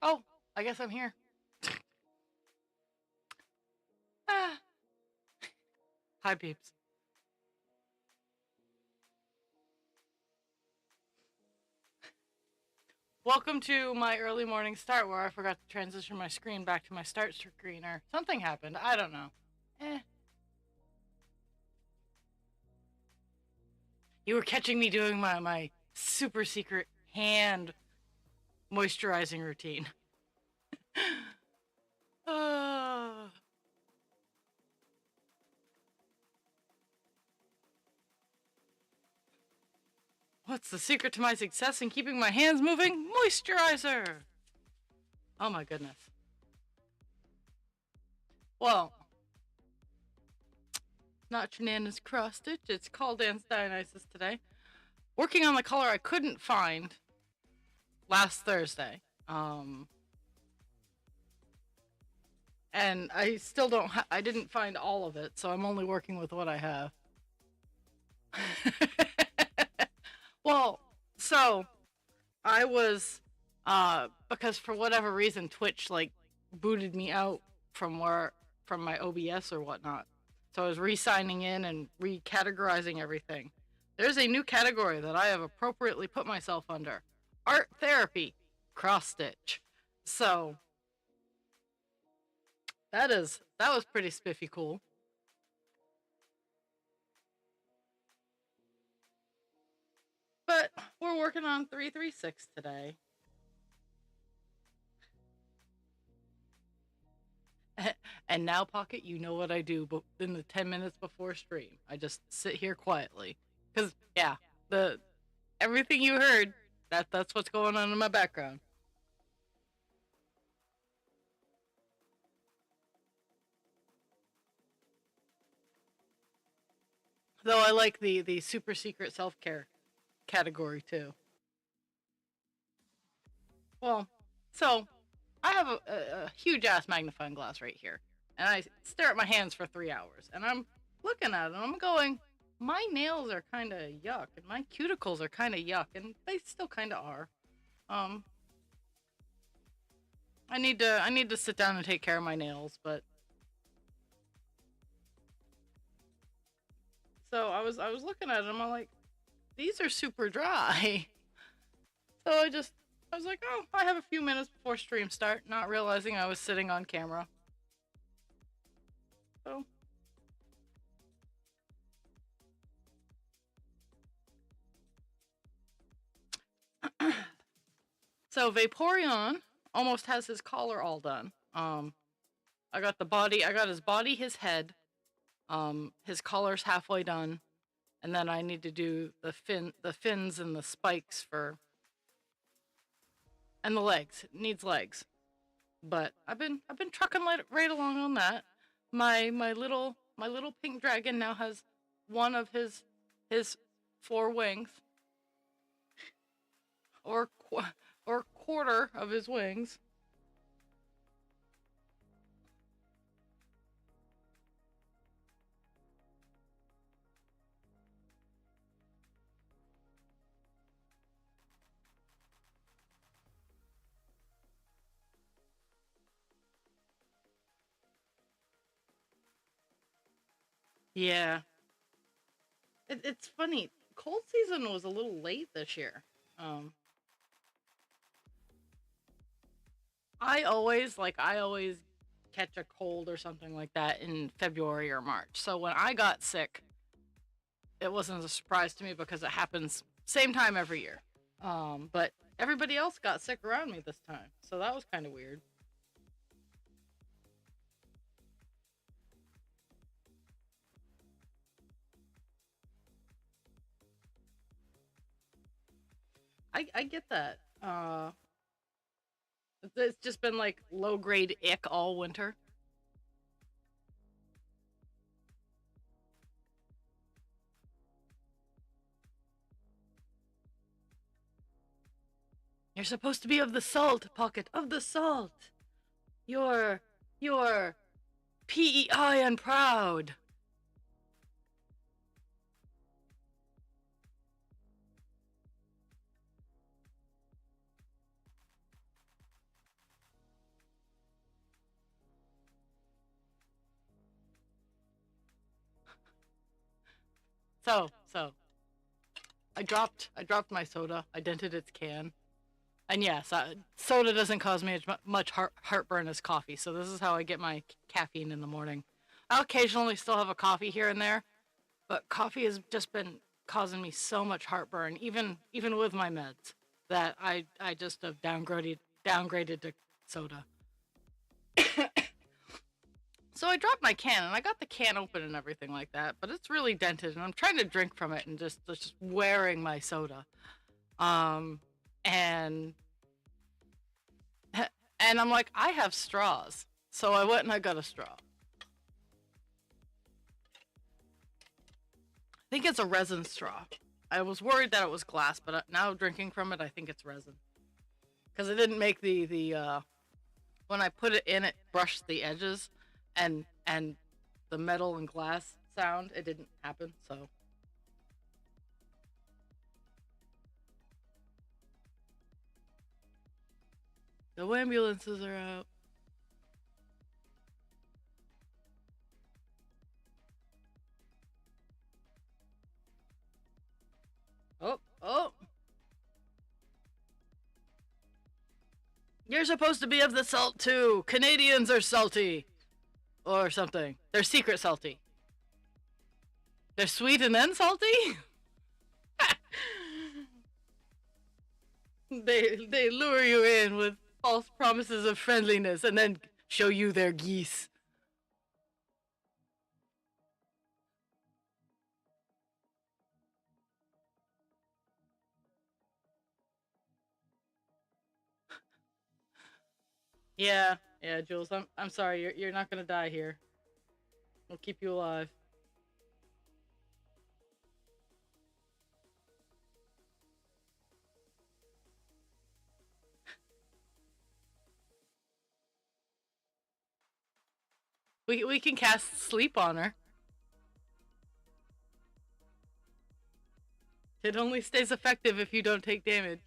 Oh, I guess I'm here. Ah. Hi, peeps. Welcome to my early morning start where I forgot to transition my screen back to my start screen or something happened. I don't know. Eh. You were catching me doing my super secret hand moisturizing routine. uh, what's the secret to my success in keeping my hands moving? Moisturizer! Oh my goodness. Well, not Shenanigans cross stitch, it's Call Dance Dionysus today. Working on the color I couldn't find last Thursday. And I still don't I didn't find all of it, so I'm only working with what I have. Well, so I was because for whatever reason Twitch like booted me out from my OBS or whatnot. So I was re-signing in and recategorizing everything. There's a new category that I have appropriately put myself under. Art therapy, cross stitch. So that was pretty spiffy cool. But we're working on 336 today. And now, Pocket, you know what I do but in the 10 minutes before stream. I just sit here quietly. Because, yeah, everything you heard, that's what's going on in my background. Though I like the super secret self-care category, too. Well, so, I have a huge-ass magnifying glass right here. And I stare at my hands for 3 hours. And I'm looking at it, and I'm going, my nails are kind of yuck, and my cuticles are kind of yuck, and they still kind of are. I need to sit down and take care of my nails, but so I was looking at them, I'm like, these are super dry. So I was like, oh, I have a few minutes before stream start, not realizing I was sitting on camera. So so Vaporeon almost has his collar all done. I got his body, his head, his collar's halfway done, and then I need to do the fins and the spikes and the legs. It needs legs. But I've been trucking right along on that. My little pink dragon now has one of his 4 wings, or quarter of his wings. Yeah, it's funny. Cold season was a little late this year. I always catch a cold or something like that in February or March. So when I got sick, it wasn't a surprise to me because it happens same time every year. But everybody else got sick around me this time, so that was kind of weird. I get that. It's just been like low grade ick all winter. You're supposed to be of the salt, Pocket, of the salt. You're PEI and proud. So I dropped my soda. I dented its can. And yes, soda doesn't cause me as much heartburn as coffee. So this is how I get my caffeine in the morning. I'll occasionally still have a coffee here and there, but coffee has just been causing me so much heartburn, even with my meds, that I just have downgraded to soda. So I dropped my can and I got the can open and everything like that, but it's really dented and I'm trying to drink from it and just wearing my soda. Um and and I'm like, I have straws. So I went and I got a straw. I think it's a resin straw. I was worried that it was glass, but now drinking from it, I think it's resin. Because it didn't make the when I put it in, it brushed the edges, and the metal and glass sound. It didn't happen. So the ambulances are out. Oh, oh! You're supposed to be of the salt too. Canadians are salty, or something. They're secret salty. They're sweet and then salty. They lure you in with false promises of friendliness and then show you their geese. Yeah, yeah, Jules. I'm sorry. You're not gonna die here. We'll keep you alive. We can cast sleep on her. It only stays effective if you don't take damage.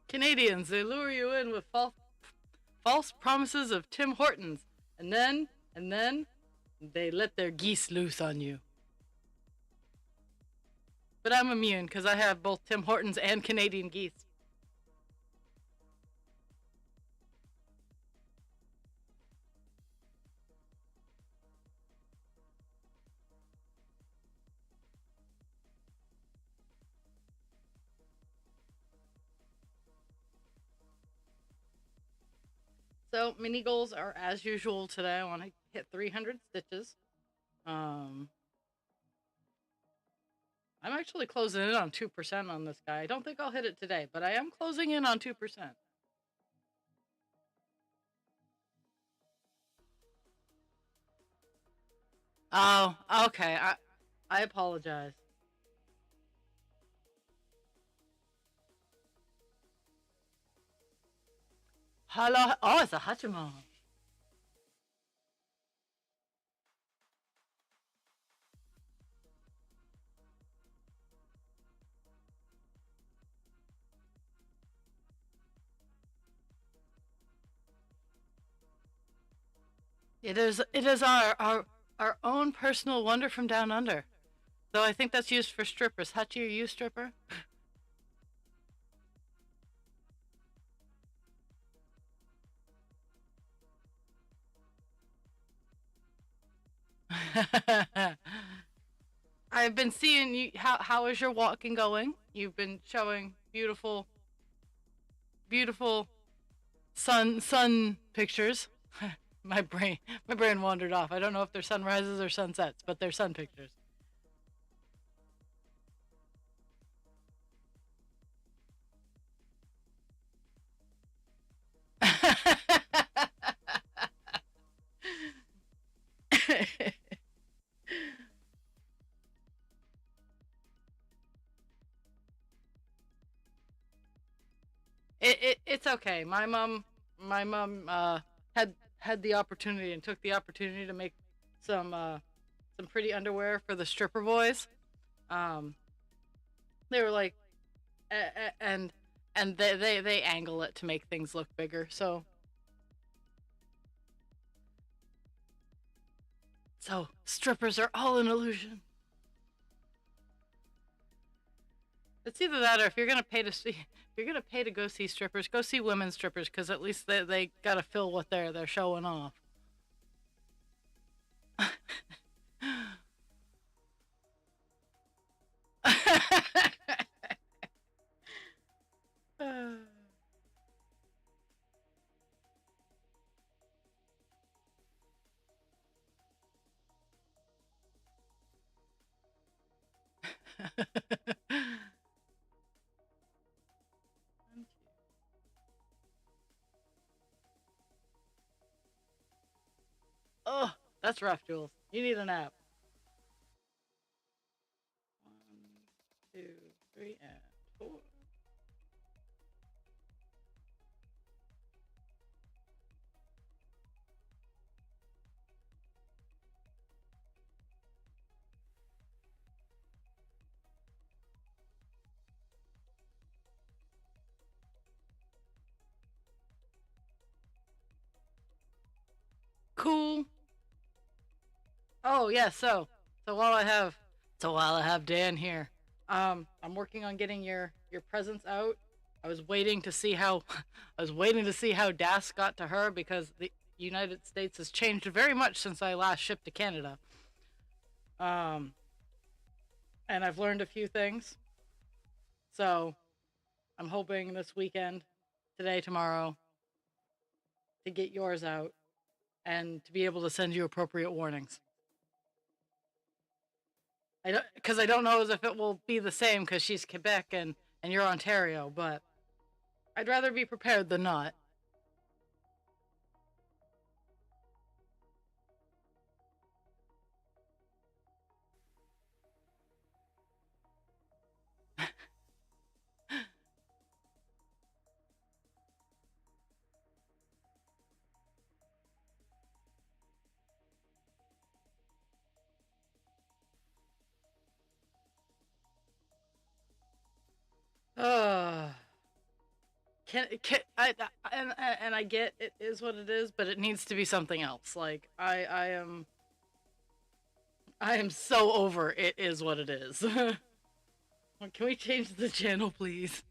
Canadians, they lure you in with false promises of Tim Hortons, and then they let their geese loose on you. But I'm immune because I have both Tim Hortons and Canadian geese. So mini goals are as usual today. I want to hit 300 stitches. Um, I'm actually closing in on 2% on this guy. I don't think I'll hit it today, but I am closing in on 2%. Oh, okay. I apologize. Hello. Oh, it's a Hachimon. It is our own personal wonder from down under. Though I think that's used for strippers. Hachi, are you a stripper? I've been seeing you. How is your walking going? You've been showing beautiful sun pictures. My brain wandered off. I don't know if they're sunrises or sunsets, but they're sun pictures. It's okay. My mom had the opportunity and took the opportunity to make some some pretty underwear for the stripper boys. Um, they were like, and they angle it to make things look bigger. So strippers are all an illusion. It's either that or if you're gonna pay to see, if you're gonna pay to go see strippers, go see women strippers because at least they gotta fill what they're showing off. Oh, that's rough, Jules. You need a nap. 1, 2, 3, and 4. Cool. Oh yeah. So while I have Dan here, I'm working on getting your presents out. I was waiting to see how I was waiting to see how Das got to her because the United States has changed very much since I last shipped to Canada. Um, and I've learned a few things. So I'm hoping this weekend, today, tomorrow, to get yours out and to be able to send you appropriate warnings. I don't know as if it will be the same because she's Quebec and you're Ontario, but I'd rather be prepared than not. Uh, can and I get it is what it is, but it needs to be something else. Like I am so over it is what it is. Can we change the channel, please?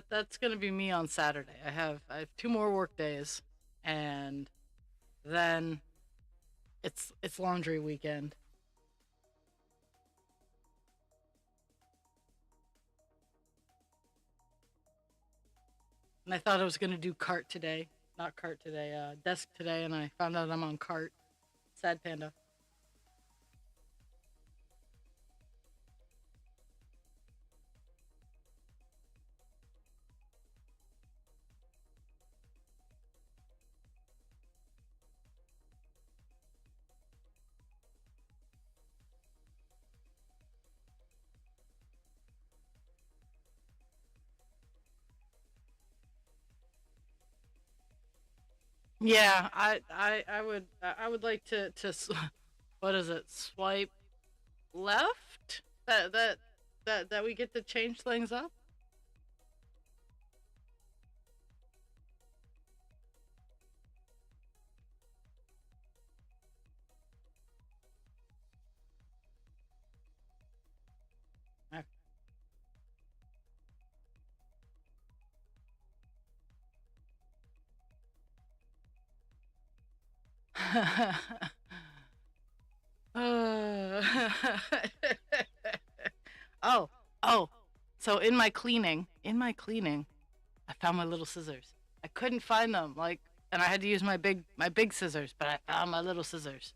That's gonna be me on Saturday. I have 2 more work days, and then it's laundry weekend. And I thought I was gonna do cart today, not cart today, desk today, and I found out I'm on cart. Sad panda. Yeah, I would like to what is it? Swipe left? That we get to change things up? Uh, oh, oh. So in my cleaning, I found my little scissors. I couldn't find them, like, and I had to use my big scissors, but I found my little scissors.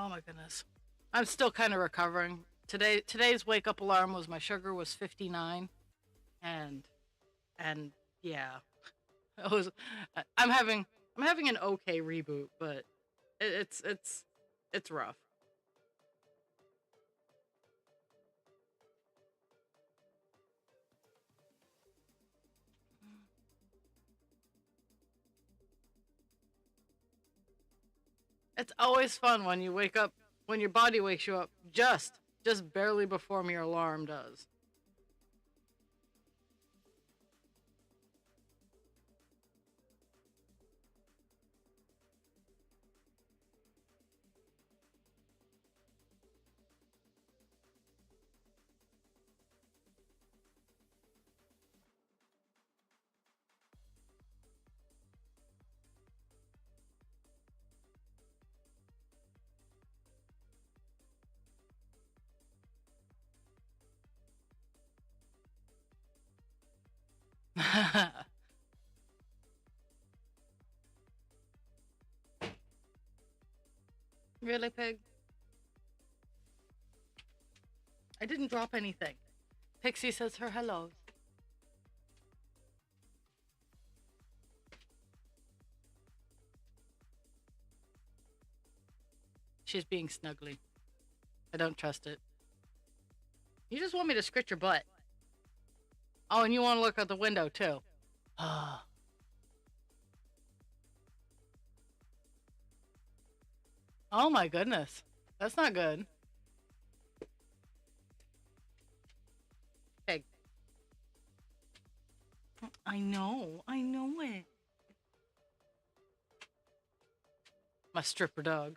Oh my goodness. I'm still kind of recovering. Today's wake up alarm was my sugar was 59, and and yeah, it was. I'm having an okay reboot, but it's rough. It's always fun when you wake up, when your body wakes you up just barely before your alarm does. Really, Pig? I didn't drop anything. Pixie says her hellos. She's being snuggly. I don't trust it. You just want me to scratch your butt. Oh, and you want to look out the window too. Oh my goodness. That's not good. Pig. I know it. My stripper dog.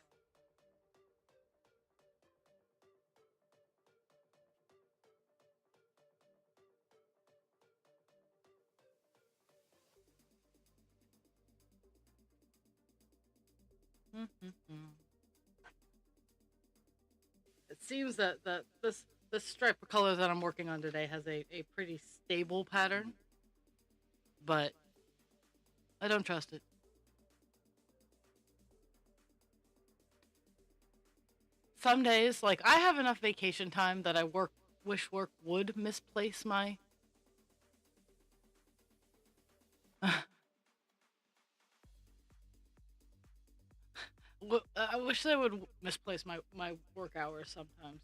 It seems that this stripe of color that I'm working on today has a pretty stable pattern, but I don't trust it. Some days, like I have enough vacation time that I wish work would misplace my. I wish they would misplace my work hours sometimes.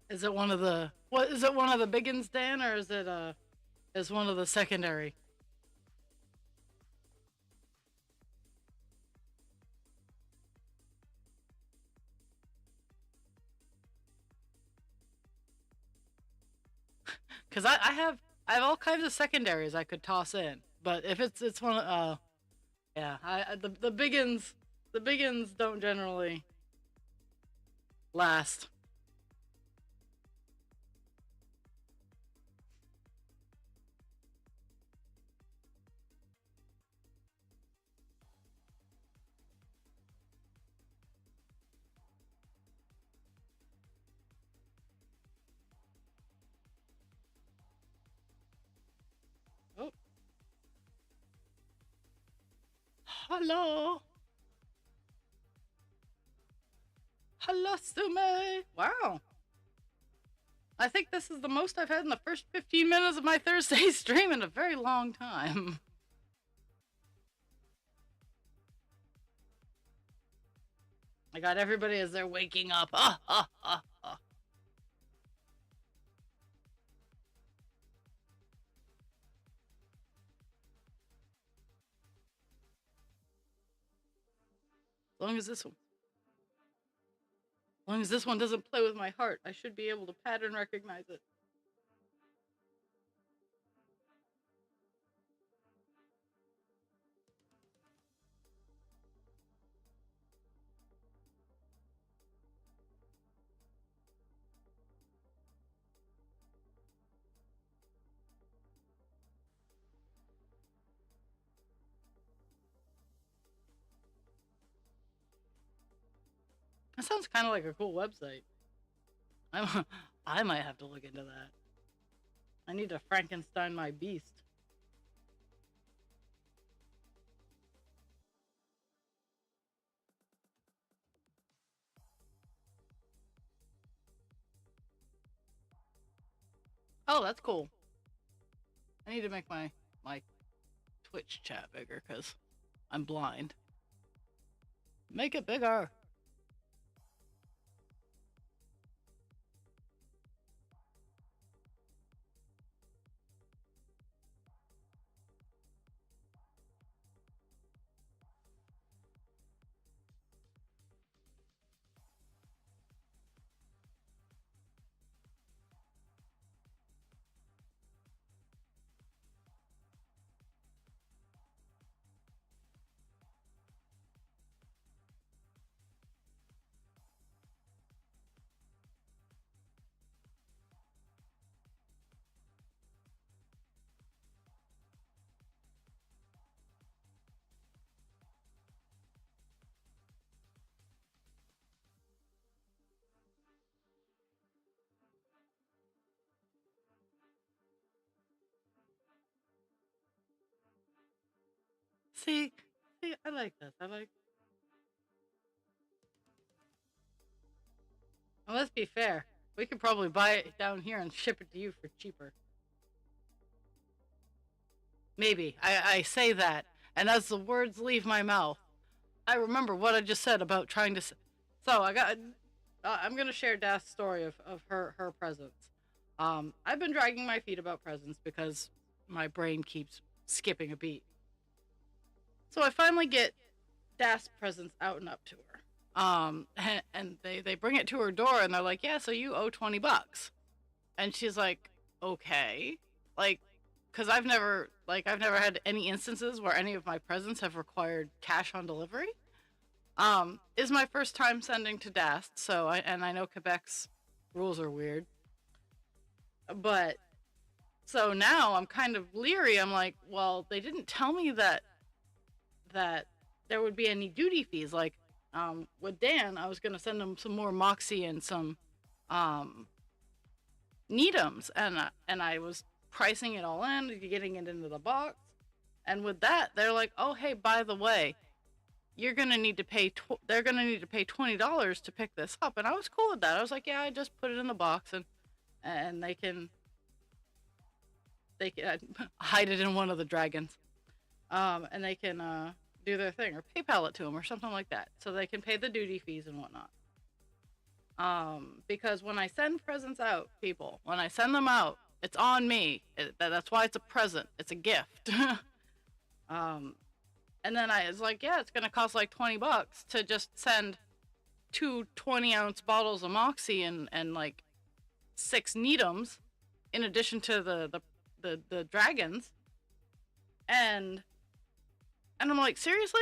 Is it one of the what? Is it one of the biggins, Dan, or is it is one of the secondary? Because I have all kinds of secondaries I could toss in, but if it's one of yeah, the biggins don't generally last. Oh, hello, hello, Sume. Wow, I think this is the most I've had in the first 15 minutes of my Thursday stream in a very long time. I got everybody as they're waking up. As long as this one. As long as this one doesn't play with my heart, I should be able to pattern recognize it. That sounds kind of like a cool website. I'm, I might have to look into that. I need to Frankenstein my beast. Oh, that's cool. I need to make my Twitch chat bigger because I'm blind. Make it bigger. See, see, I like this. I like. Well, let's be fair. We could probably buy it down here and ship it to you for cheaper. Maybe. I say that, and as the words leave my mouth, I remember what I just said about trying to. So I got. I'm gonna share Dath's story of her presents. I've been dragging my feet about presents because my brain keeps skipping a beat. So I finally get Dath's presents out and up to her. And they bring it to her door and they're like, yeah, so you owe $20. And she's like, okay, like, because I've never had any instances where any of my presents have required cash on delivery. Is my first time sending to Dast, so I know Quebec's rules are weird, but so now I'm kind of leery. I'm like, well, they didn't tell me that there would be any duty fees. Like, with Dan, I was gonna send him some more Moxie and some um Needhams, and I was pricing it all in, getting it into the box, and with that, they're like, oh hey, by the way, you're gonna need to pay. They're gonna need to pay $20 to pick this up, and I was cool with that. I was like, yeah, I just put it in the box, and they can hide it in one of the dragons, and they can do their thing or PayPal it to them or something like that, so they can pay the duty fees and whatnot. Because when I send presents out, people, when I send them out, it's on me. That's why it's a present. It's a gift. um, and then I was like, yeah, it's gonna cost like $20 to just send two 20-ounce bottles of Moxie and like six Needhams, in addition to the dragons, and I'm like, seriously?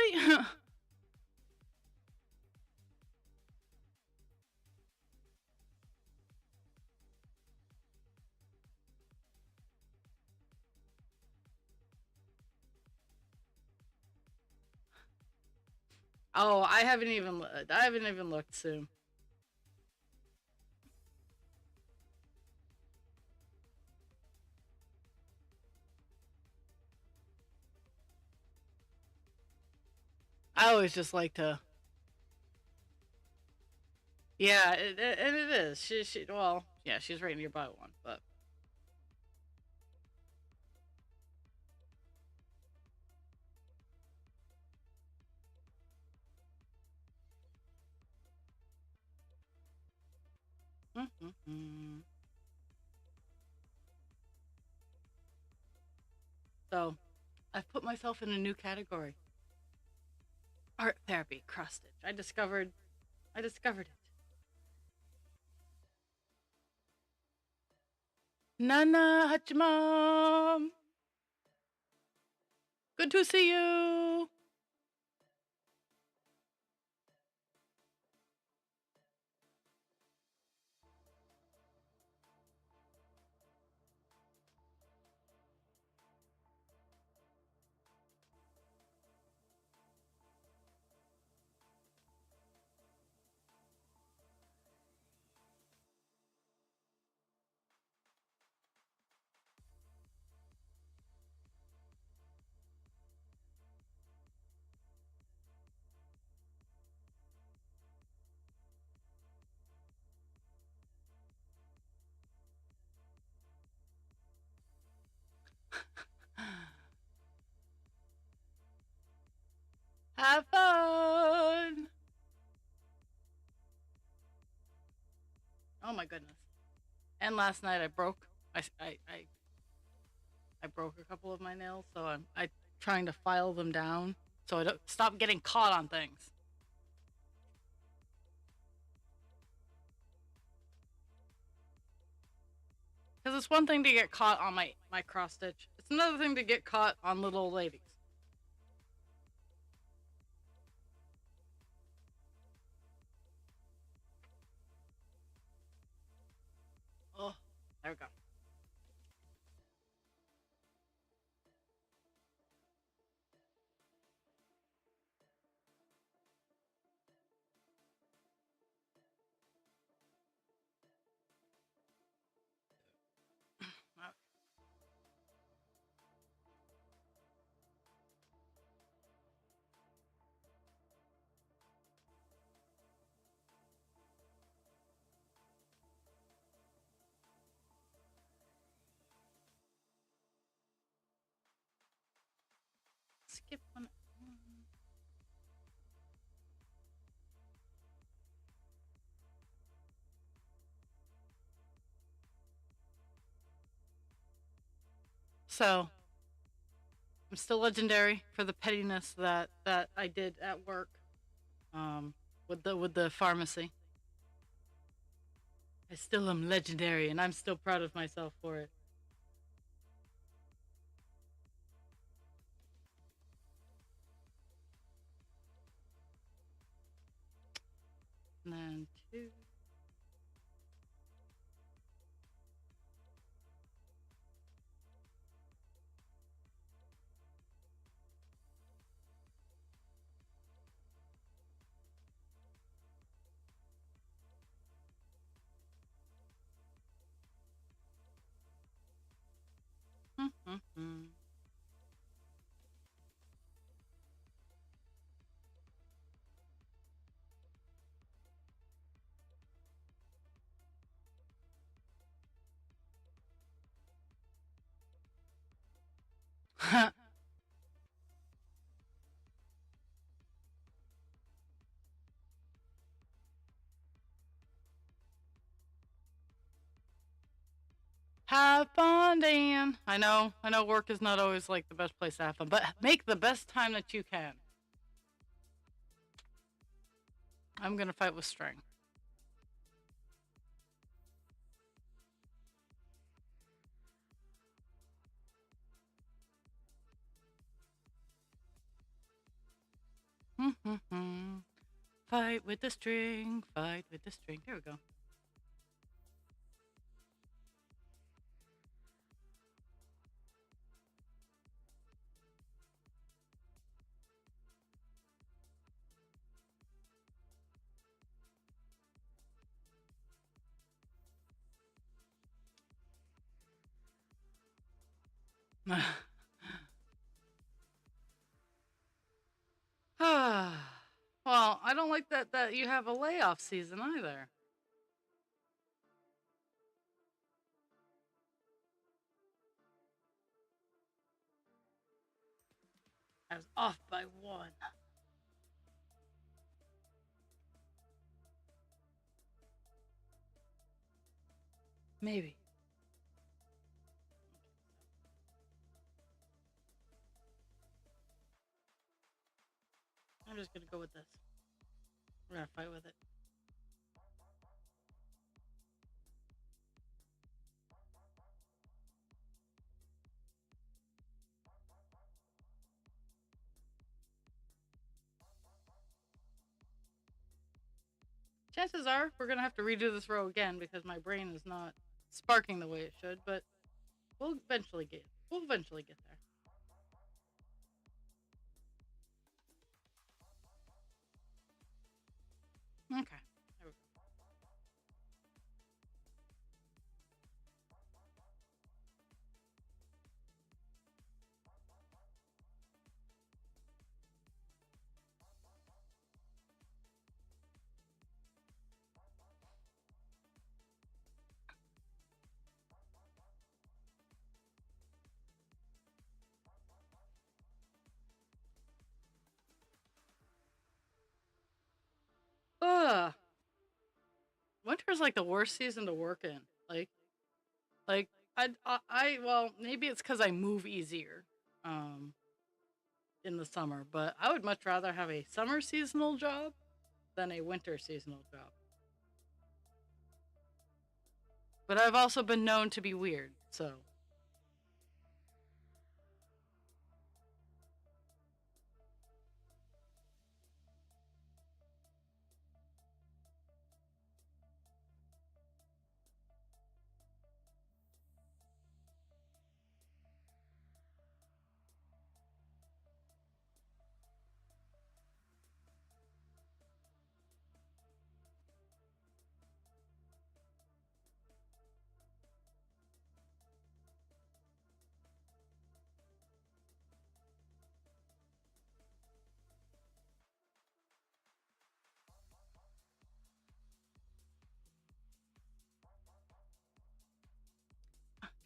Oh, I haven't even looked soon. I always just like to. Yeah, and it is. Well, yeah, she's right nearby one, but. Mm-hmm. So, I've put myself in a new category. Art therapy, cross stitch. I discovered it. Nana Hachimam. Good to see you. Have fun. Oh my goodness. And last night I broke. I broke a couple of my nails, so I'm trying to file them down so I don't stop getting caught on things. Because it's one thing to get caught on my cross stitch. It's another thing to get caught on little ladies. Oh, there we go. Skip one. So I'm still legendary for the pettiness that I did at work, with the pharmacy. I still am legendary, and I'm still proud of myself for it. And then two. Have fun, Dan. I know work is not always like the best place to have fun, but make the best time that you can. I'm gonna fight with string. Fight with the string, fight with the string. There we go. Well, I don't like that you have a layoff season either. I was off by one. Maybe. I'm just gonna go with this. We're gonna fight with it. Chances are we're gonna have to redo this row again because my brain is not sparking the way it should, but we'll eventually get there. Okay. There we go. Ugh. Winter's like the worst season to work in. Like well, maybe it's because I move easier, um, in the summer, but I would much rather have a summer seasonal job than a winter seasonal job. But I've also been known to be weird, so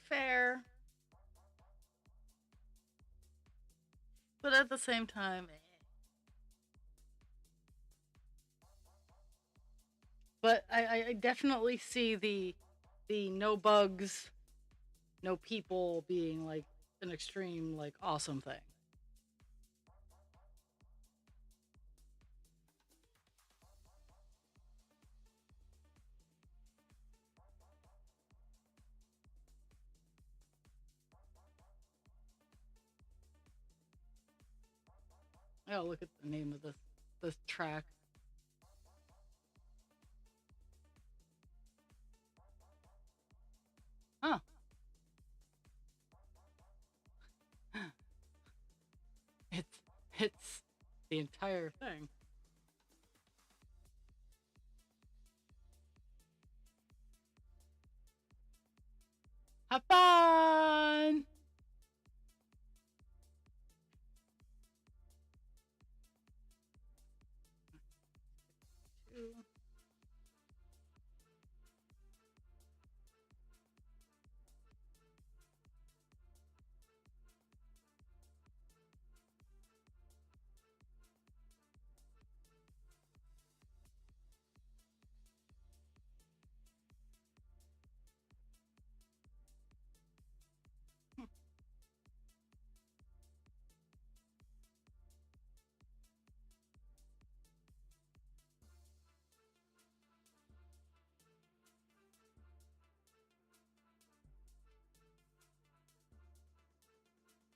fair. But at the same time, but I definitely see the no bugs, no people being like an extreme like awesome thing. Oh, look at the name of this track. Huh. It's it's the entire thing. Have fun.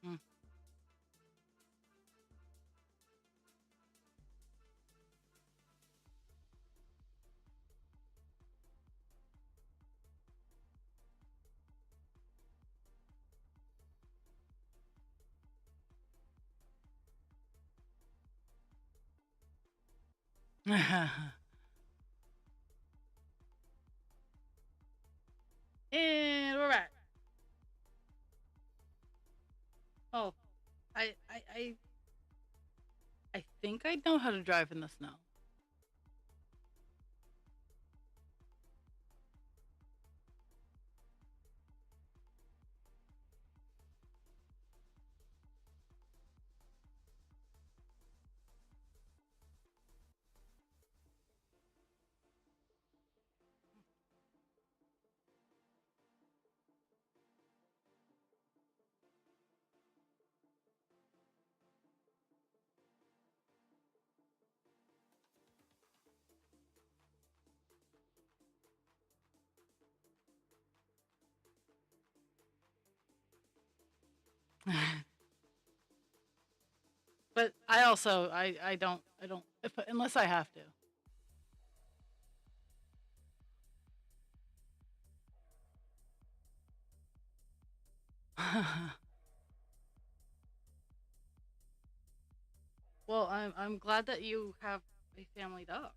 Mm. And we're back. Oh, I I I I think I know how to drive in the snow. But I also I don't if unless I have to. Well, I'm glad that you have a family dog.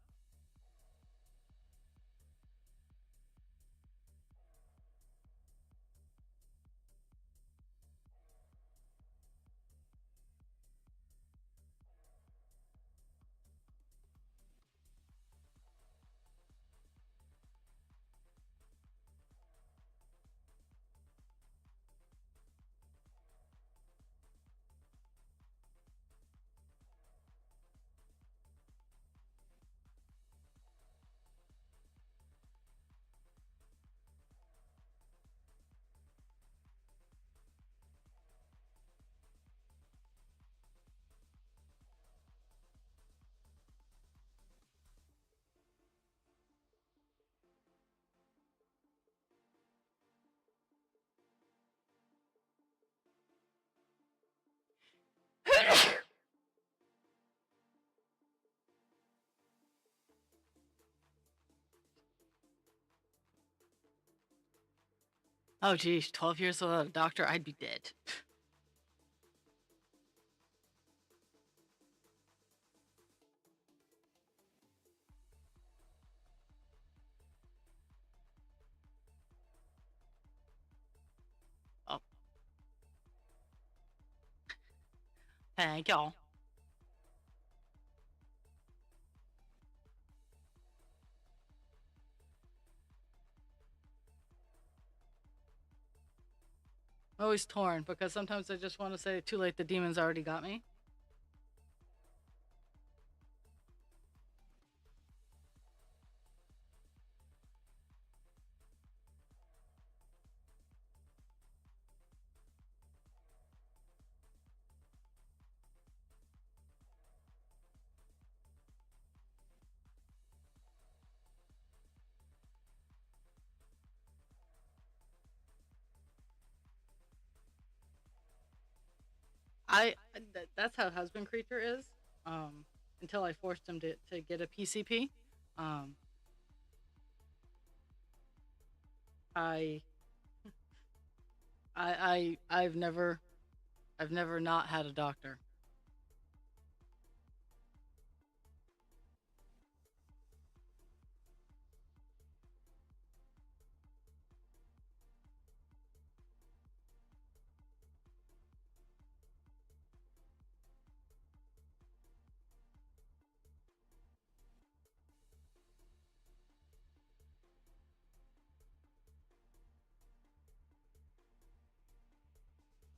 Oh, geez, 12 years without a doctor, I'd be dead. Oh, thank y'all. I'm always torn because sometimes I just want to say, too late, the demons already got me. That's how husband creature is. Um, until I forced him to get a PCP. Um, I I've never not had a doctor.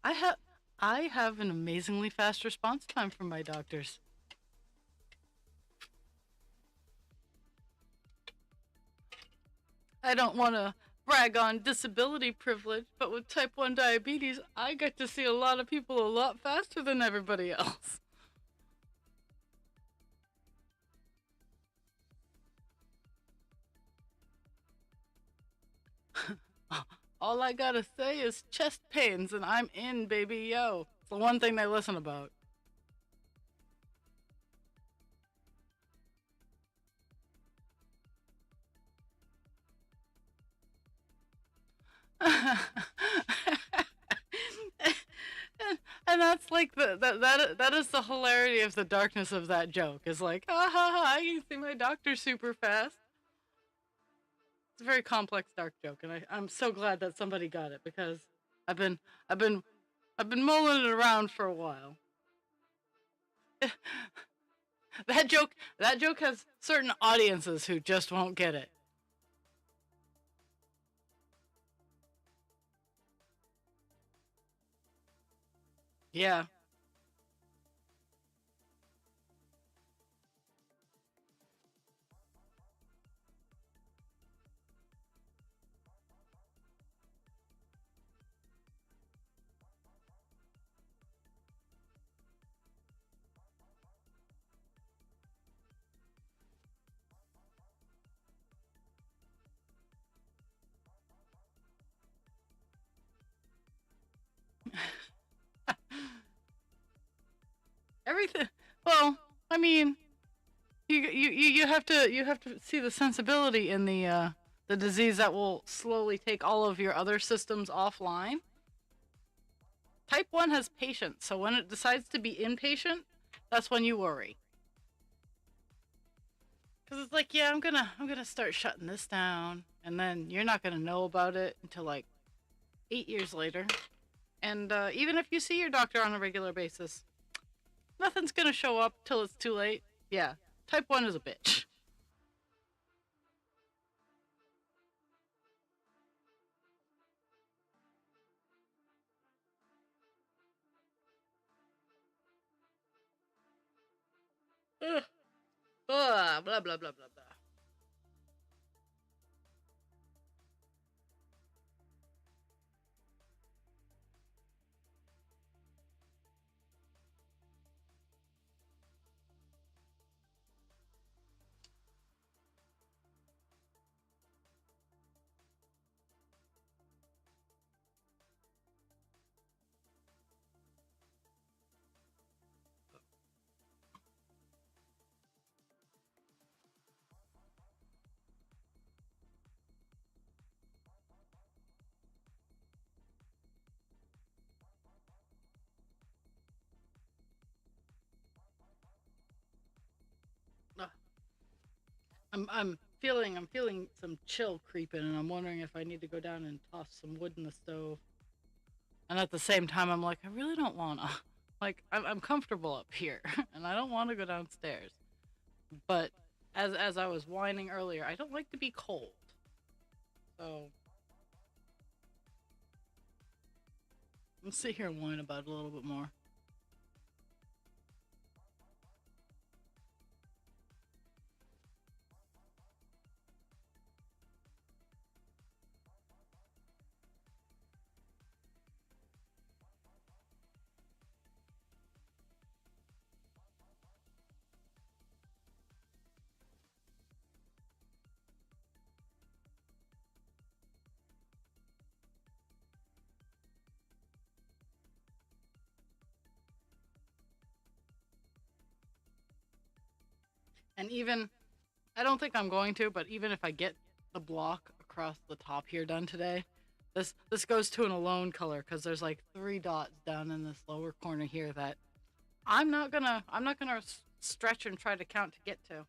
I have I have an amazingly fast response time from my doctors. I don't want to brag on disability privilege, but with type 1 diabetes, I get to see a lot of people a lot faster than everybody else. All I gotta say is chest pains and I'm in, baby, yo. It's the one thing they listen about. and, and that's like that is the hilarity of the darkness of that joke. Is like, ha ha ha! I can see my doctor super fast. It's a very complex dark joke, and I'm so glad that somebody got it because I've been I've been I've been mulling it around for a while. That joke has certain audiences who just won't get it. Yeah. Everything. Well, I mean, you have to see the sensibility in the disease that will slowly take all of your other systems offline. Type 1 has patience, so when it decides to be impatient, that's when you worry. Cuz it's like, yeah, I'm going to start shutting this down, and then you're not going to know about it until like 8 years later. And even if you see your doctor on a regular basis, nothing's going to show up till it's too late. Yeah, type 1 is a bitch. Ugh. Blah, blah, blah, blah, blah, blah. Ugh. I'm feeling some chill creeping, and I'm wondering if I need to go down and toss some wood in the stove. And at the same time, I'm like, I really don't wanna. Like, I'm comfortable up here, and I don't want to go downstairs. But as I was whining earlier, I don't like to be cold. So let's sit here and whine about it a little bit more. And even I don't think I'm going to, but even if I get the block across the top here done today, this goes to an alone color because there's like 3 dots down in this lower corner here that I'm not gonna stretch and try to count to get to.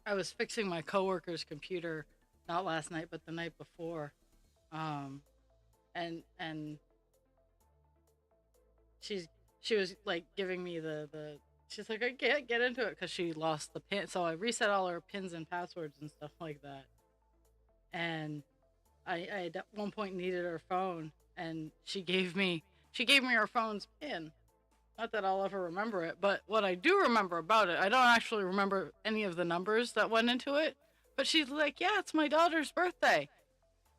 I was fixing my coworker's computer not last night but the night before, um, and she's she was like giving me the she's like I can't get into it because she lost the pin, so I reset all her pins and passwords and stuff like that. And I at one point needed her phone, and she gave me her phone's pin. Not that I'll ever remember it, but what I do remember about it, I don't actually remember any of the numbers that went into it. But she's like, "Yeah, it's my daughter's birthday,"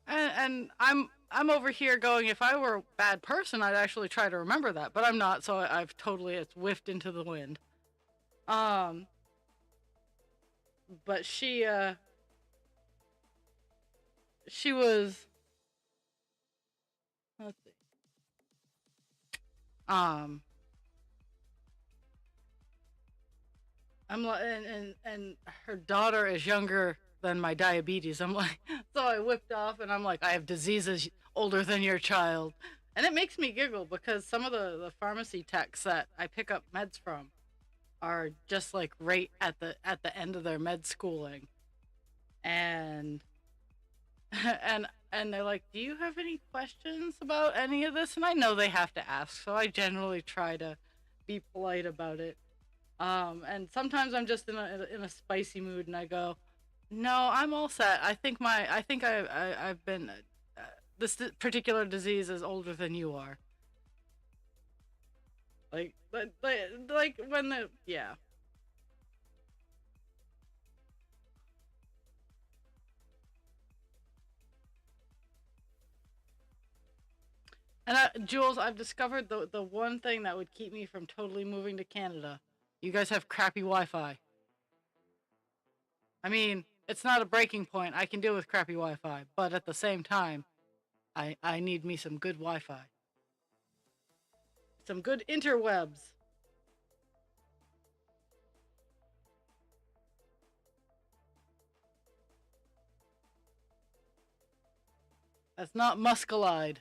and I'm over here going, if I were a bad person, I'd actually try to remember that, but I'm not, so I've totally it's whiffed into the wind. Um, but she was let's see, um, I'm like, and her daughter is younger than my diabetes. I'm like, so I whipped off, and I'm like, I have diseases older than your child, and it makes me giggle because some of the pharmacy techs that I pick up meds from are just like right at the end of their med schooling, and and they're like, do you have any questions about any of this? And I know they have to ask, so I generally try to be polite about it. And sometimes I'm just in a spicy mood, and I go, "No, I'm all set. I think I've been this particular disease is older than you are." Like when the yeah. And Jules, I've discovered the one thing that would keep me from totally moving to Canada. You guys have crappy Wi-Fi. I mean, it's not a breaking point. I can deal with crappy Wi-Fi, but at the same time, I need me some good Wi-Fi. Some good interwebs. That's not muscalide.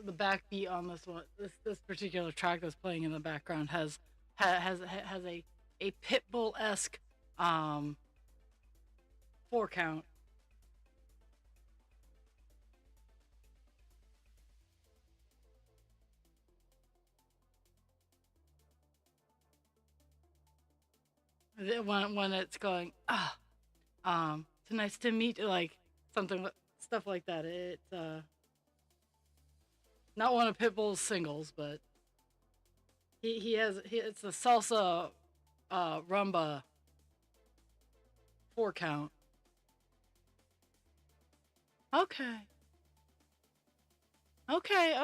The backbeat on this one, this particular track that's playing in the background has a pitbull esque um 4 count. When it's going it's nice to meet you, like stuff like that. It's not one of Pitbull's singles, but it's the salsa rumba 4 count. Okay, okay.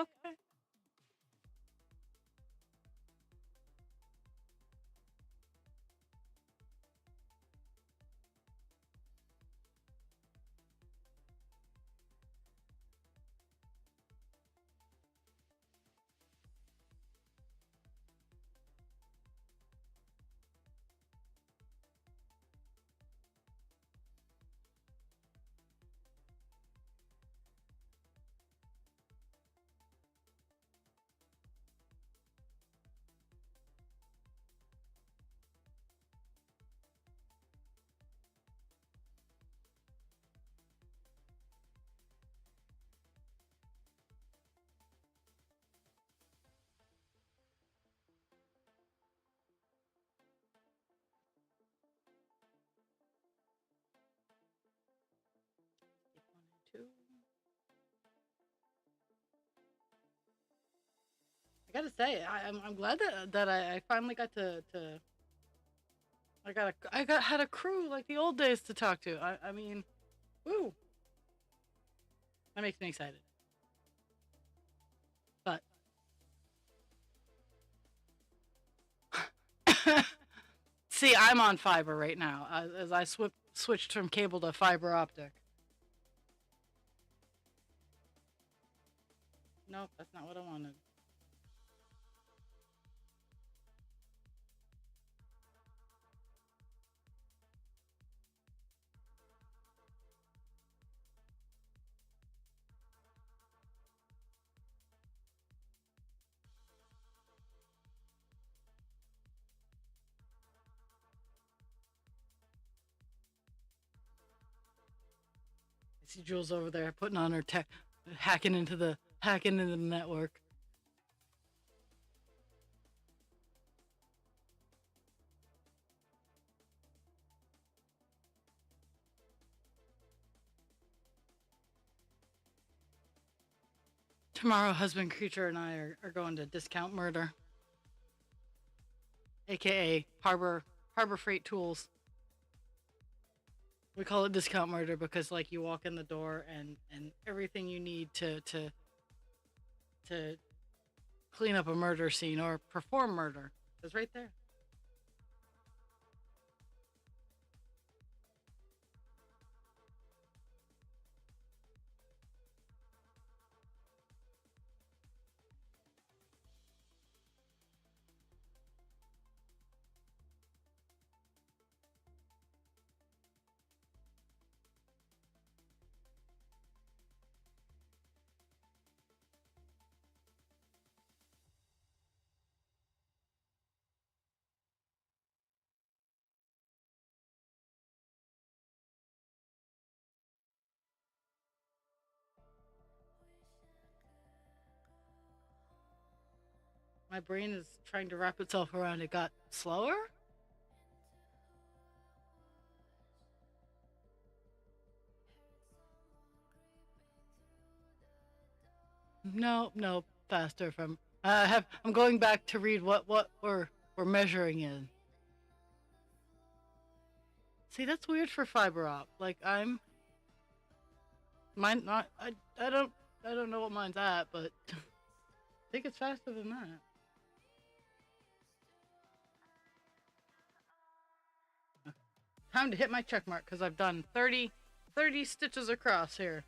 I gotta say, I'm glad that I finally got to I got had a crew like the old days to talk to. I mean, woo, that makes me excited. But see, I'm on fiber right now as I switched from cable to fiber optic. Nope, that's not what I wanted. I see Jules over there putting on her tech, hacking into the network. Tomorrow, husband creature and I are going to Discount Murder, aka Harbor Freight Tools. We call it Discount Murder because like you walk in the door and everything you need to clean up a murder scene or perform murder is right there. My brain is trying to wrap itself around it got slower? No, no, faster from I'm going back to read what we're measuring in. See, that's weird for fiber op. Like I'm mine not I don't I don't know what mine's at, but I think it's faster than that. Time to hit my check mark because I've done 30 stitches across here.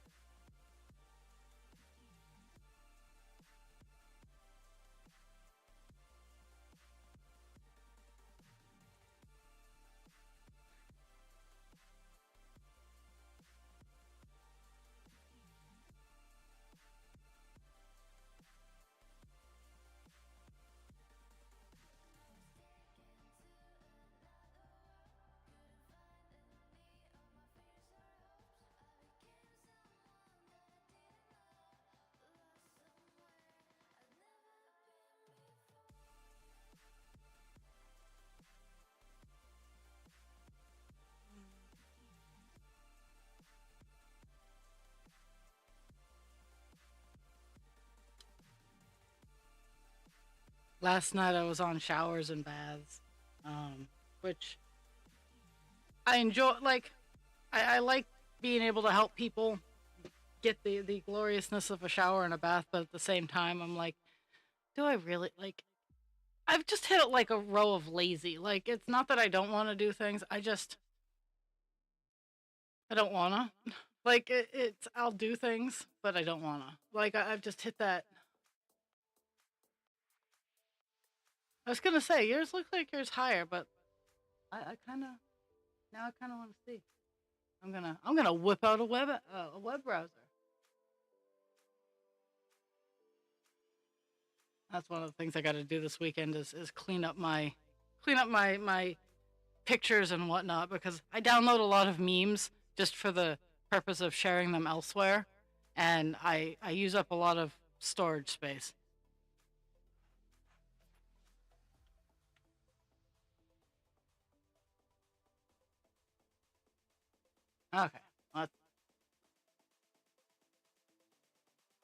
Last night I was on showers and baths, which I enjoy. Like I like being able to help people get the gloriousness of a shower and a bath, but at the same time, I'm like, do I really like? I've just hit like a row of lazy. Like it's not that I don't want to do things. I don't wanna. Like it's I'll do things, but I don't wanna. Like I've just hit that. I was gonna say yours look like yours higher, but I kind of now I kind of want to see. I'm gonna whip out a web browser. That's one of the things I got to do this weekend is clean up my pictures and whatnot because I download a lot of memes just for the purpose of sharing them elsewhere, and I use up a lot of storage space. Okay. Well,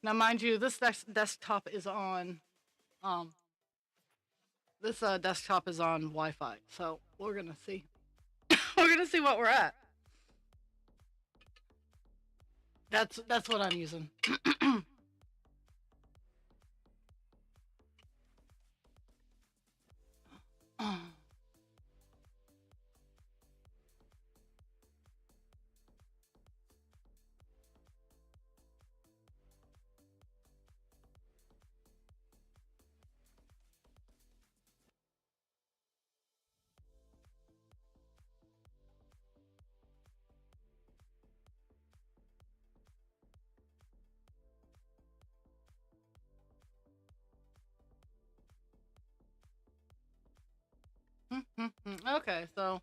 now, mind you, this desktop is on um this desktop is on Wi-Fi, so we're gonna see. We're gonna see what we're at. That's what I'm using. Okay, so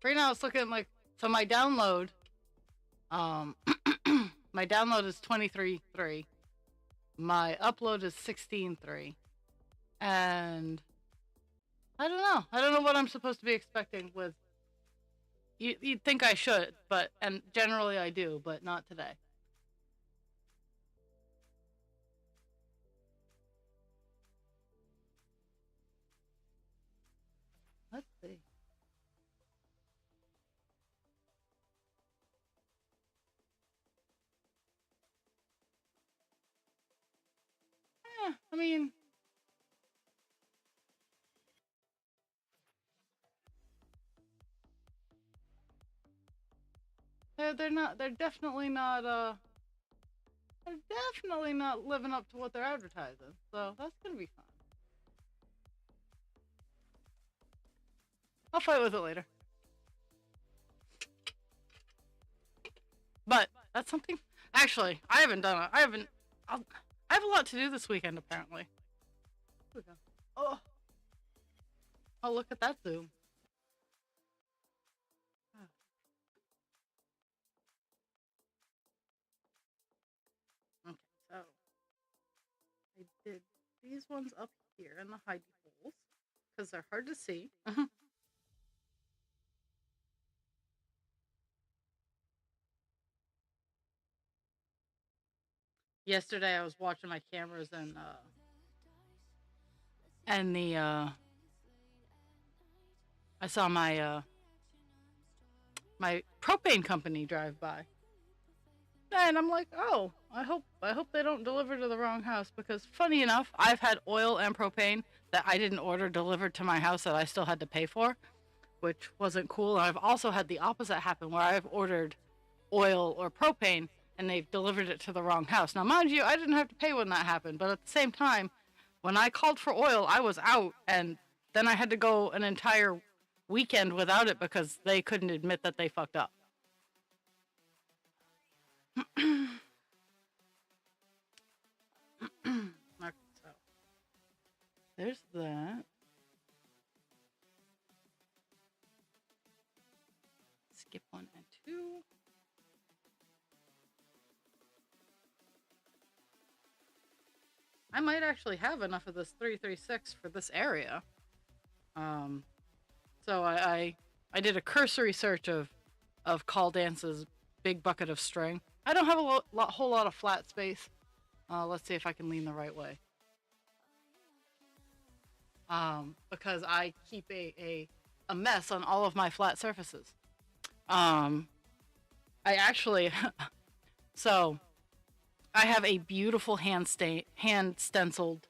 right now it's looking like so my download um my download is 23.3. My upload is 16.3. And I don't know. I don't know what I'm supposed to be expecting with you'd think I should, but and generally I do, but not today. Yeah, I mean, they're definitely not living up to what they're advertising. So that's gonna be fun. I'll fight with it later. But that's something. Actually, I haven't done it. I haven't. I have a lot to do this weekend apparently. Here we go. Oh, oh, look at that zoom. Okay, so I did these ones up here in the hidey holes because they're hard to see. Yesterday I was watching my cameras and the I saw my propane company drive by. And I'm like, oh, I hope they don't deliver to the wrong house because funny enough, I've had oil and propane that I didn't order delivered to my house that I still had to pay for, which wasn't cool. And I've also had the opposite happen where I've ordered oil or propane and they've delivered it to the wrong house. Now, mind you, I didn't have to pay when that happened, but at the same time, when I called for oil, I was out and then I had to go an entire weekend without it because they couldn't admit that they fucked up. Okay, so there's that. Skip 1 and 2. I might actually have enough of this 336 for this area. So I did a cursory search of Call Dance's big bucket of string. I don't have a whole lot of flat space. Let's see if I can lean the right way. Because I keep a mess on all of my flat surfaces. I actually, so I have a beautiful hand stenciled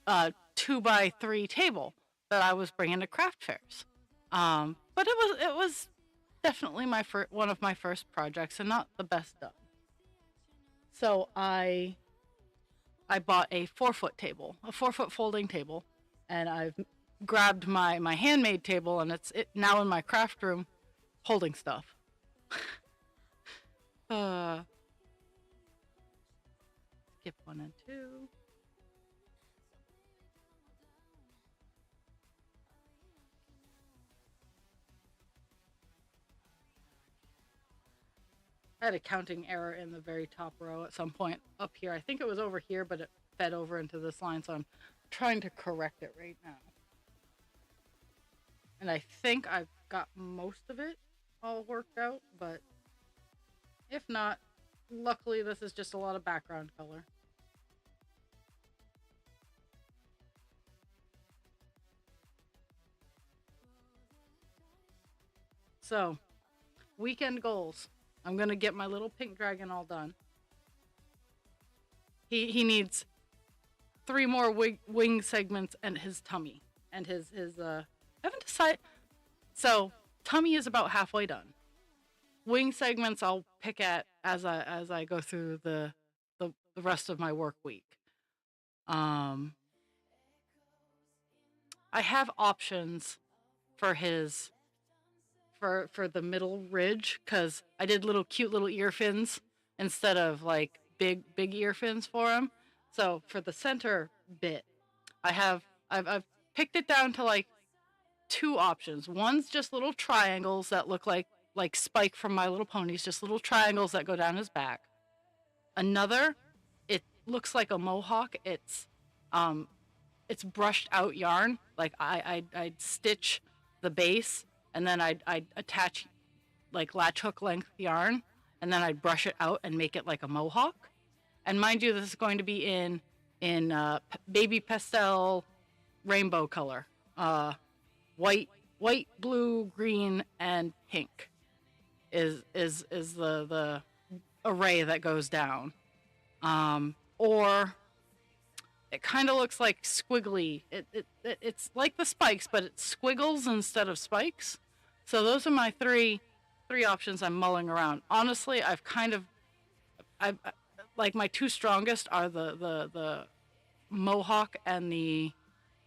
2x3 table that I was bringing to craft fairs. But it was definitely one of my first projects and not the best done. So I bought a 4-foot table, a 4-foot folding table, and I've grabbed my handmade table and it's now in my craft room holding stuff. Skip 1 and 2. I had a counting error in the very top row at some point up here. I think it was over here, but it fed over into this line, so I'm trying to correct it right now. And I think I've got most of it all worked out, but if not, luckily this is just a lot of background color. So, weekend goals. I'm gonna get my little pink dragon all done. He needs 3 more wing segments and his tummy and his I haven't decided. So tummy is about halfway done. Wing segments I'll pick at as I go through the rest of my work week. I have options for his for the middle ridge because I did cute little ear fins instead of like big ear fins for him. So for the center bit, I've picked it down to like 2 options. One's just little triangles that look like Spike from My Little Ponies, just little triangles that go down his back. Another, it looks like a mohawk. It's brushed out yarn. Like I'd stitch the base and then I'd attach like latch hook length yarn and then I'd brush it out and make it like a mohawk. And mind you, this is going to be in baby pastel rainbow color, white, blue, green, and pink is the array that goes down. Or It kind of looks like squiggly. It's like the spikes, but it's squiggles instead of spikes. So those are my three options I'm mulling around. Honestly, I like my two strongest are the mohawk and the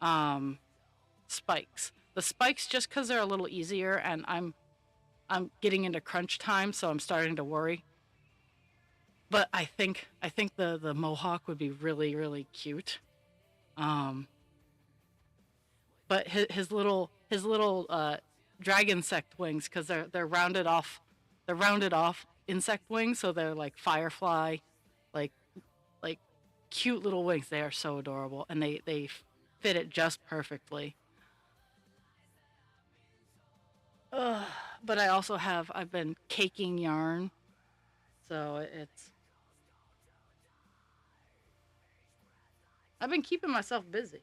um spikes. The spikes just because they're a little easier, and I'm getting into crunch time, so I'm starting to worry. But I think the mohawk would be really really cute. Um, but his little dragon insect wings, because they're rounded off insect wings, so they're like firefly, like like cute little wings. They are so adorable, and they fit it just perfectly. Ugh. But I've been caking yarn, so I've been keeping myself busy.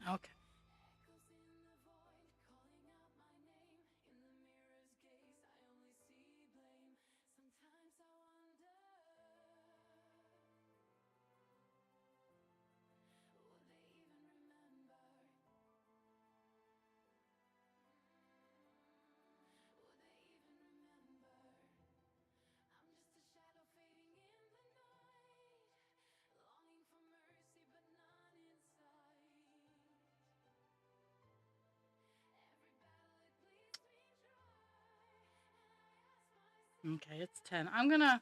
Okay. Okay, it's 10. I'm gonna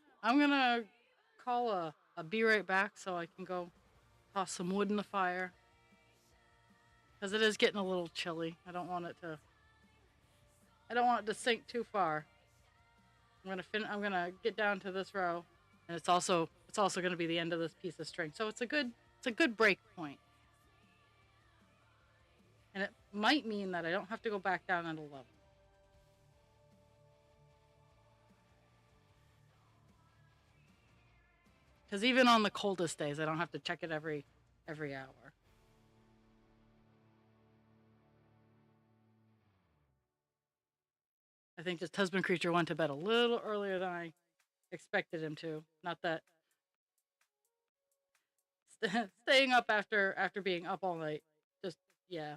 call a be right back so I can go toss some wood in the fire because it is getting a little chilly. I don't want it to sink too far. I'm gonna get down to this row, and it's also gonna be the end of this piece of string. So it's a good break point, and it might mean that I don't have to go back down at 11. Because even on the coldest days, I don't have to check it every hour. I think just husband creature went to bed a little earlier than I expected him to. Not that staying up after being up all night. Just yeah.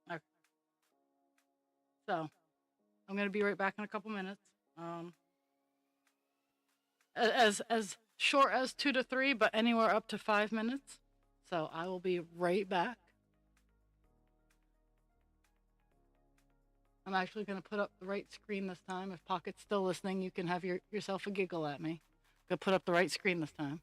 Okay. So I'm gonna be right back in a couple minutes. Um, as short as 2 to 3, but anywhere up to 5 minutes. So I will be right back. I'm actually gonna put up the right screen this time. If Pocket's still listening, you can have yourself a giggle at me. Gonna put up the right screen this time.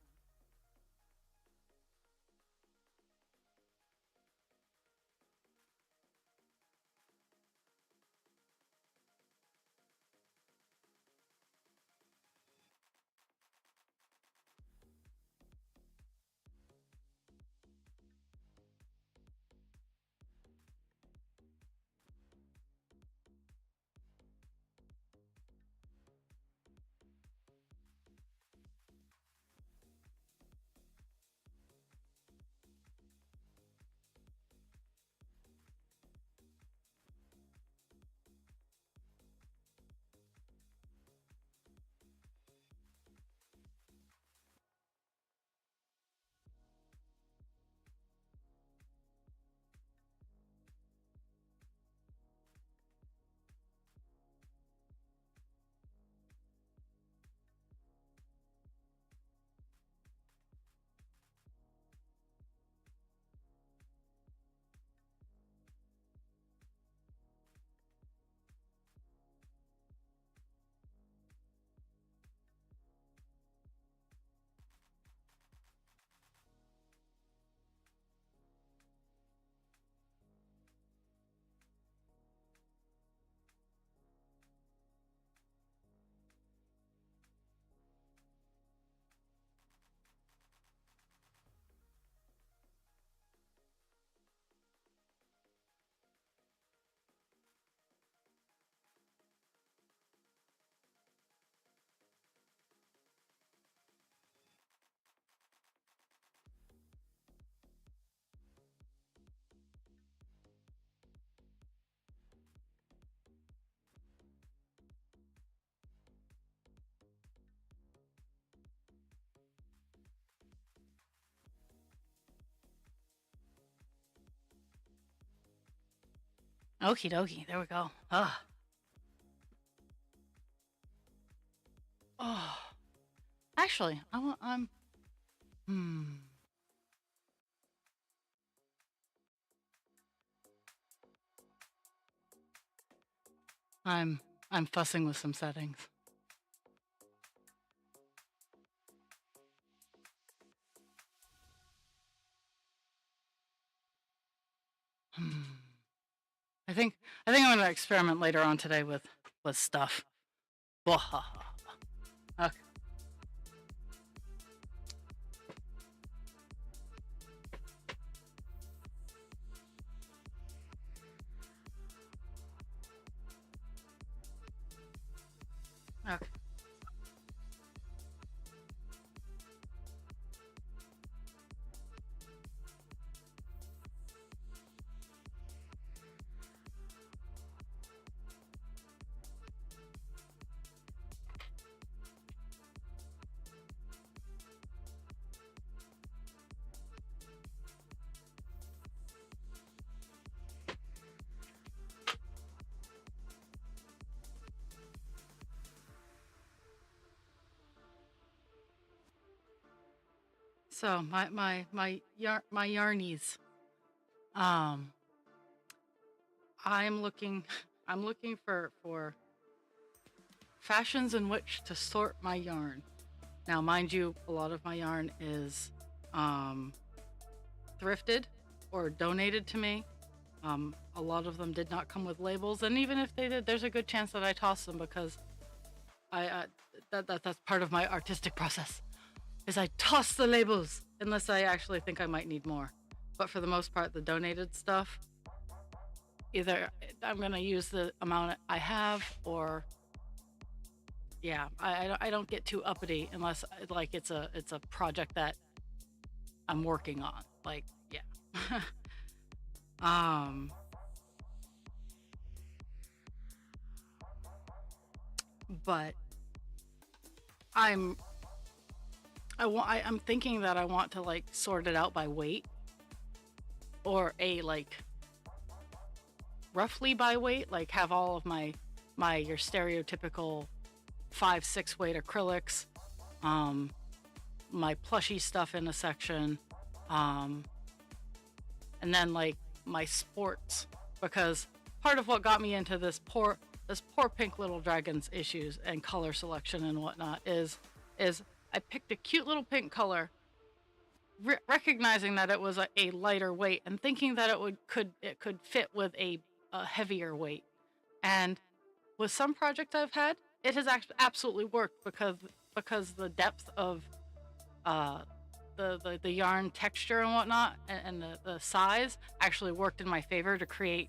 Okie dokie. There we go. Ah. Oh. Actually, hmm. I'm I'm fussing with some settings. Hmm. I think I'm gonna experiment later on today with stuff. Okay. Okay. So my yarnies. Um, I'm looking I'm looking for fashions in which to sort my yarn. Now, mind you, a lot of my yarn is um, thrifted or donated to me. A lot of them did not come with labels, and even if they did, there's a good chance that I toss them because I that's part of my artistic process. Is I toss the labels unless I actually think I might need more. But for the most part, the donated stuff, either I'm gonna use the amount I have, or yeah, I don't get too uppity unless like it's a project that I'm working on. Like yeah, um, but I'm I'm thinking that I want to like sort it out by weight or a like roughly by weight, like have all of my your stereotypical 5-6 weight acrylics, um, my plushy stuff in a section, um, and then like my sports, because part of what got me into this poor pink little dragons issues and color selection and whatnot is I picked a cute little pink color, recognizing that it was a lighter weight and thinking that it could fit with a heavier weight. And with some projects I've had, it has actually absolutely worked because the depth of uh, the yarn texture and whatnot and the size actually worked in my favor to create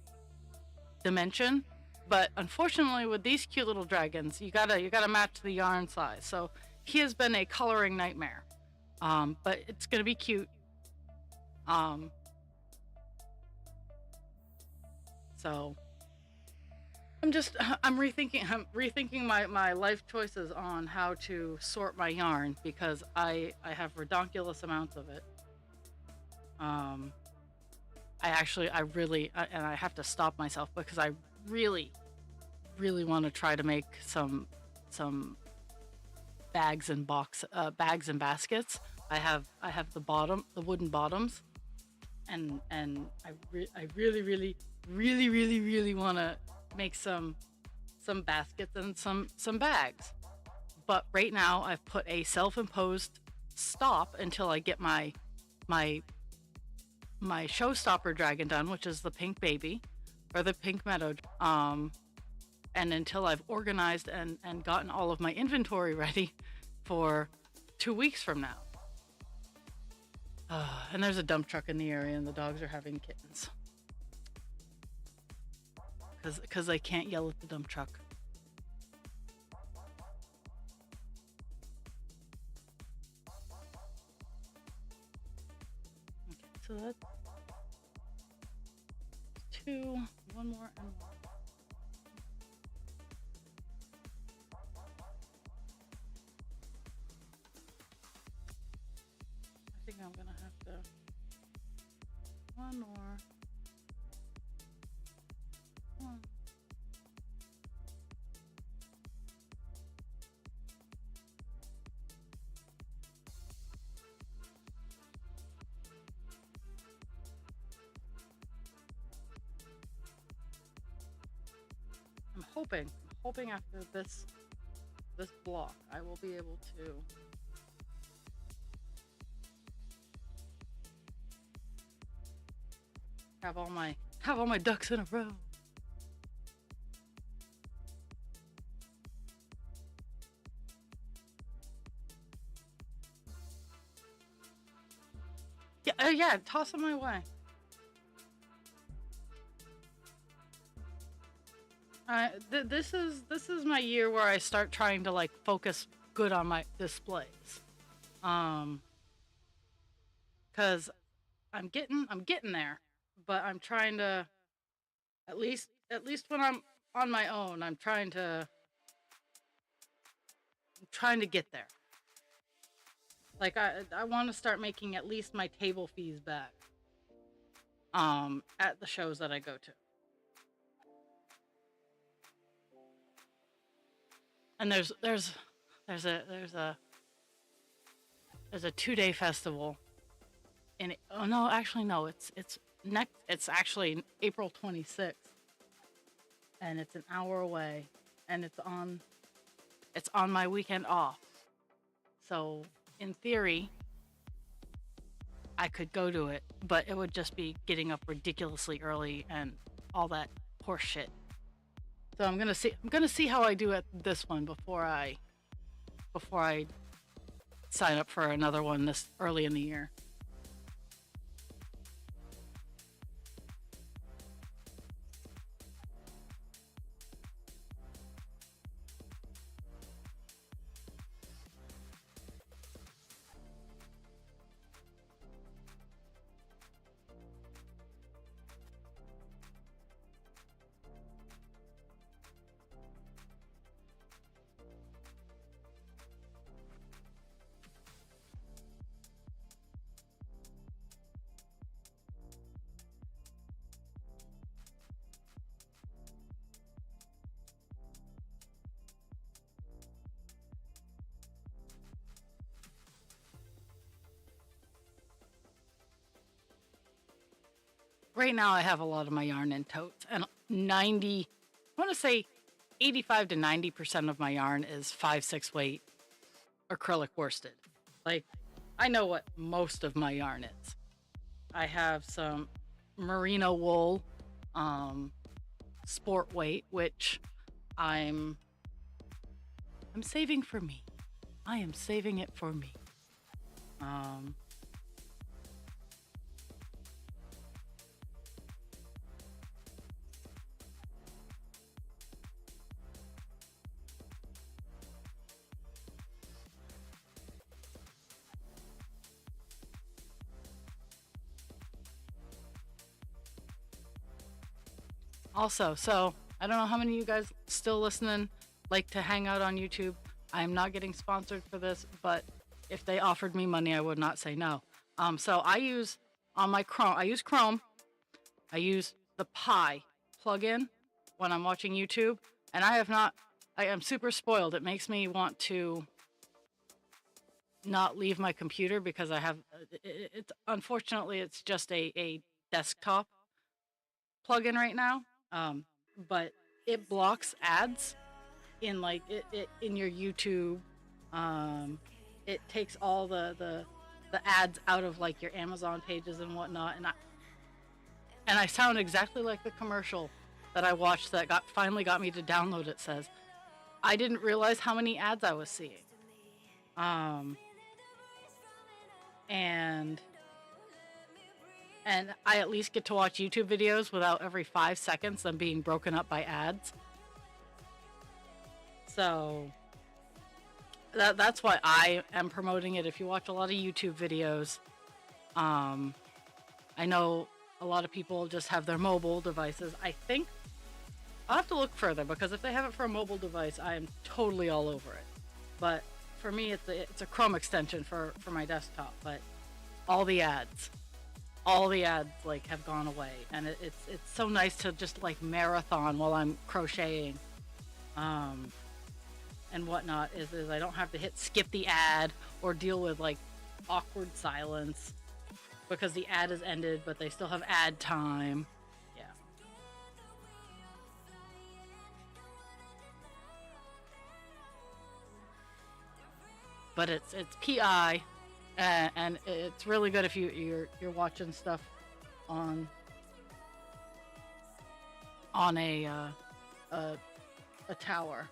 dimension. But unfortunately, with these cute little dragons, you gotta match the yarn size. So he has been a coloring nightmare. But it's gonna be cute. Um, so I'm rethinking my life choices on how to sort my yarn because I have redonkulous amounts of it. Um, I really and I have to stop myself because I really really want to try to make some bags and baskets. I have the wooden bottoms, and I really really want to make some baskets and some bags. But right now I've put a self-imposed stop until I get my my showstopper dragon done, which is the pink baby or the pink meadow. And until I've organized and gotten all of my inventory ready for 2 weeks from now. And there's a dump truck in the area, and the dogs are having kittens because they can't yell at the dump truck. Okay, so that's two, one more, and one. I think I'm gonna have to one more. I'm hoping after this block I will be able to have all my ducks in a row. Yeah, yeah, toss them my way. This is my year where I start trying to like focus good on my displays, um, cause I'm getting there, but I'm trying to at least when I'm on my own, I'm trying to get there. Like I want to start making at least my table fees back, at the shows that I go to. And there's a 2-day festival in oh no, actually no, it's actually April 26th, and it's an hour away, and it's on my weekend off. So in theory I could go to it, but it would just be getting up ridiculously early and all that horse shit. So I'm gonna see how I do at this one before I sign up for another one this early in the year. Right now I have a lot of my yarn in totes, and I want to say 85 to 90% of my yarn is 5/6 weight acrylic worsted. Like, I know what most of my yarn is. I have some merino wool, um, sport weight, which I'm I'm saving for me. I am saving it for me. Um, Also, so I don't know how many of you guys still listening like to hang out on YouTube. I am not getting sponsored for this, but if they offered me money, I would not say no. So I use on my Chrome, I use Chrome, I use the Pi plugin when I'm watching YouTube, and I am super spoiled. It makes me want to not leave my computer because I have, it's unfortunately, it's just a desktop plugin right now. Um, but it blocks ads in like it in your YouTube. Um, it takes all the ads out of like your Amazon pages and whatnot, and I sound exactly like the commercial that I watched that finally got me to download it. Says I didn't realize how many ads I was seeing. Um, and and I at least get to watch YouTube videos without every 5 seconds them being broken up by ads. So that's why I am promoting it. If you watch a lot of YouTube videos, um, I know a lot of people just have their mobile devices. I think I'll have to look further, because if they have it for a mobile device, I am totally all over it. But for me, it's a Chrome extension for my desktop. But all the ads, all the ads like have gone away, and it's so nice to just like marathon while I'm crocheting, um, and whatnot. Is I don't have to hit skip the ad or deal with like awkward silence because the ad is ended, but they still have ad time. Yeah, but it's PI, and it's really good if you're watching stuff on on a a tower.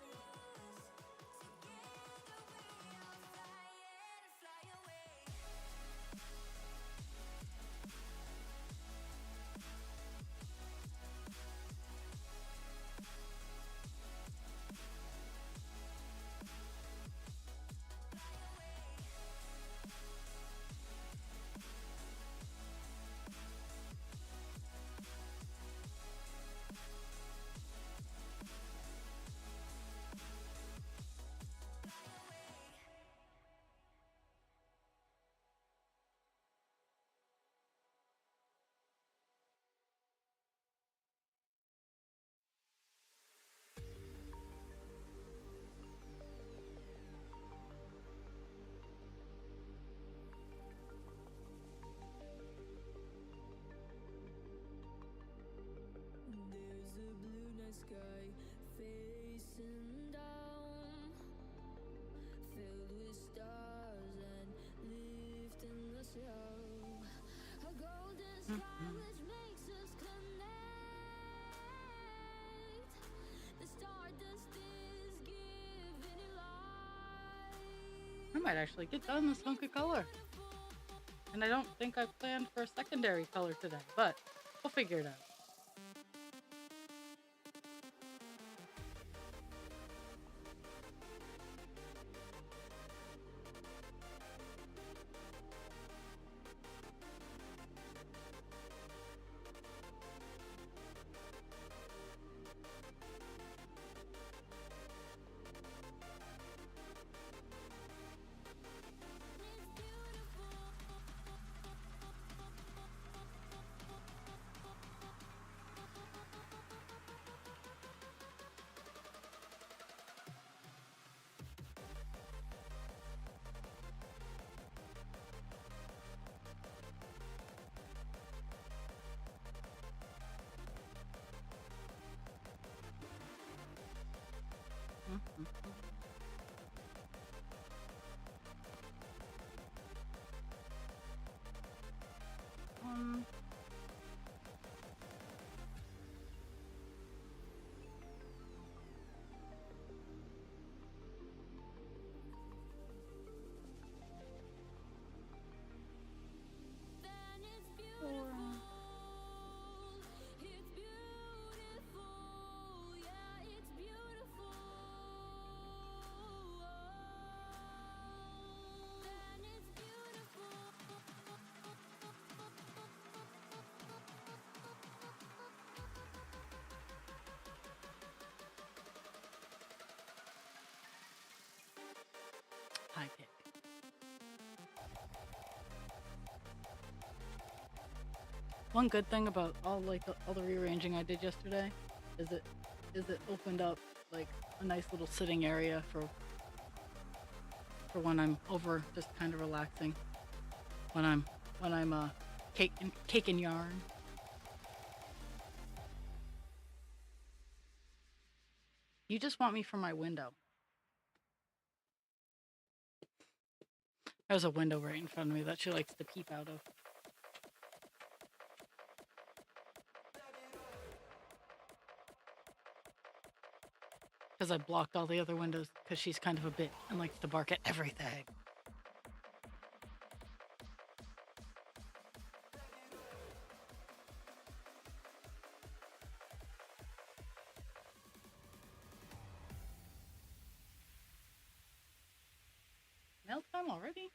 There's a blue night sky facing down, filled with stars and lifting us up. A golden sky which makes us connect. The stardust is giving it light. I might actually get done this hunk of color. And I don't think I planned for a secondary color today, but we'll figure it out. Um, Then it's or, beautiful. It's beautiful. Yeah, it's beautiful. Then it's beautiful. high kick. One good thing about all the rearranging I did yesterday is it opened up like a nice little sitting area for when I'm over just kind of relaxing when I'm cake and yarn. You just want me for my window. There's a window right in front of me that she likes to peep out of. Because I blocked all the other windows because she's kind of a bitch and likes to bark at everything. Mail time already?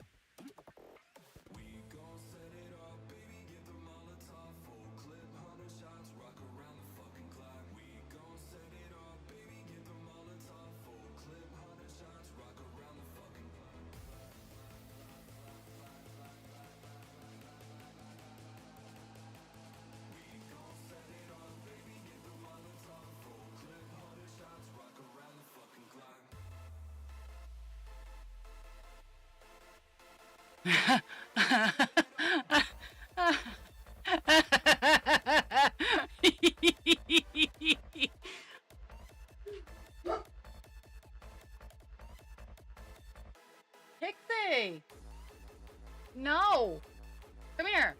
Pixie! No! Come here!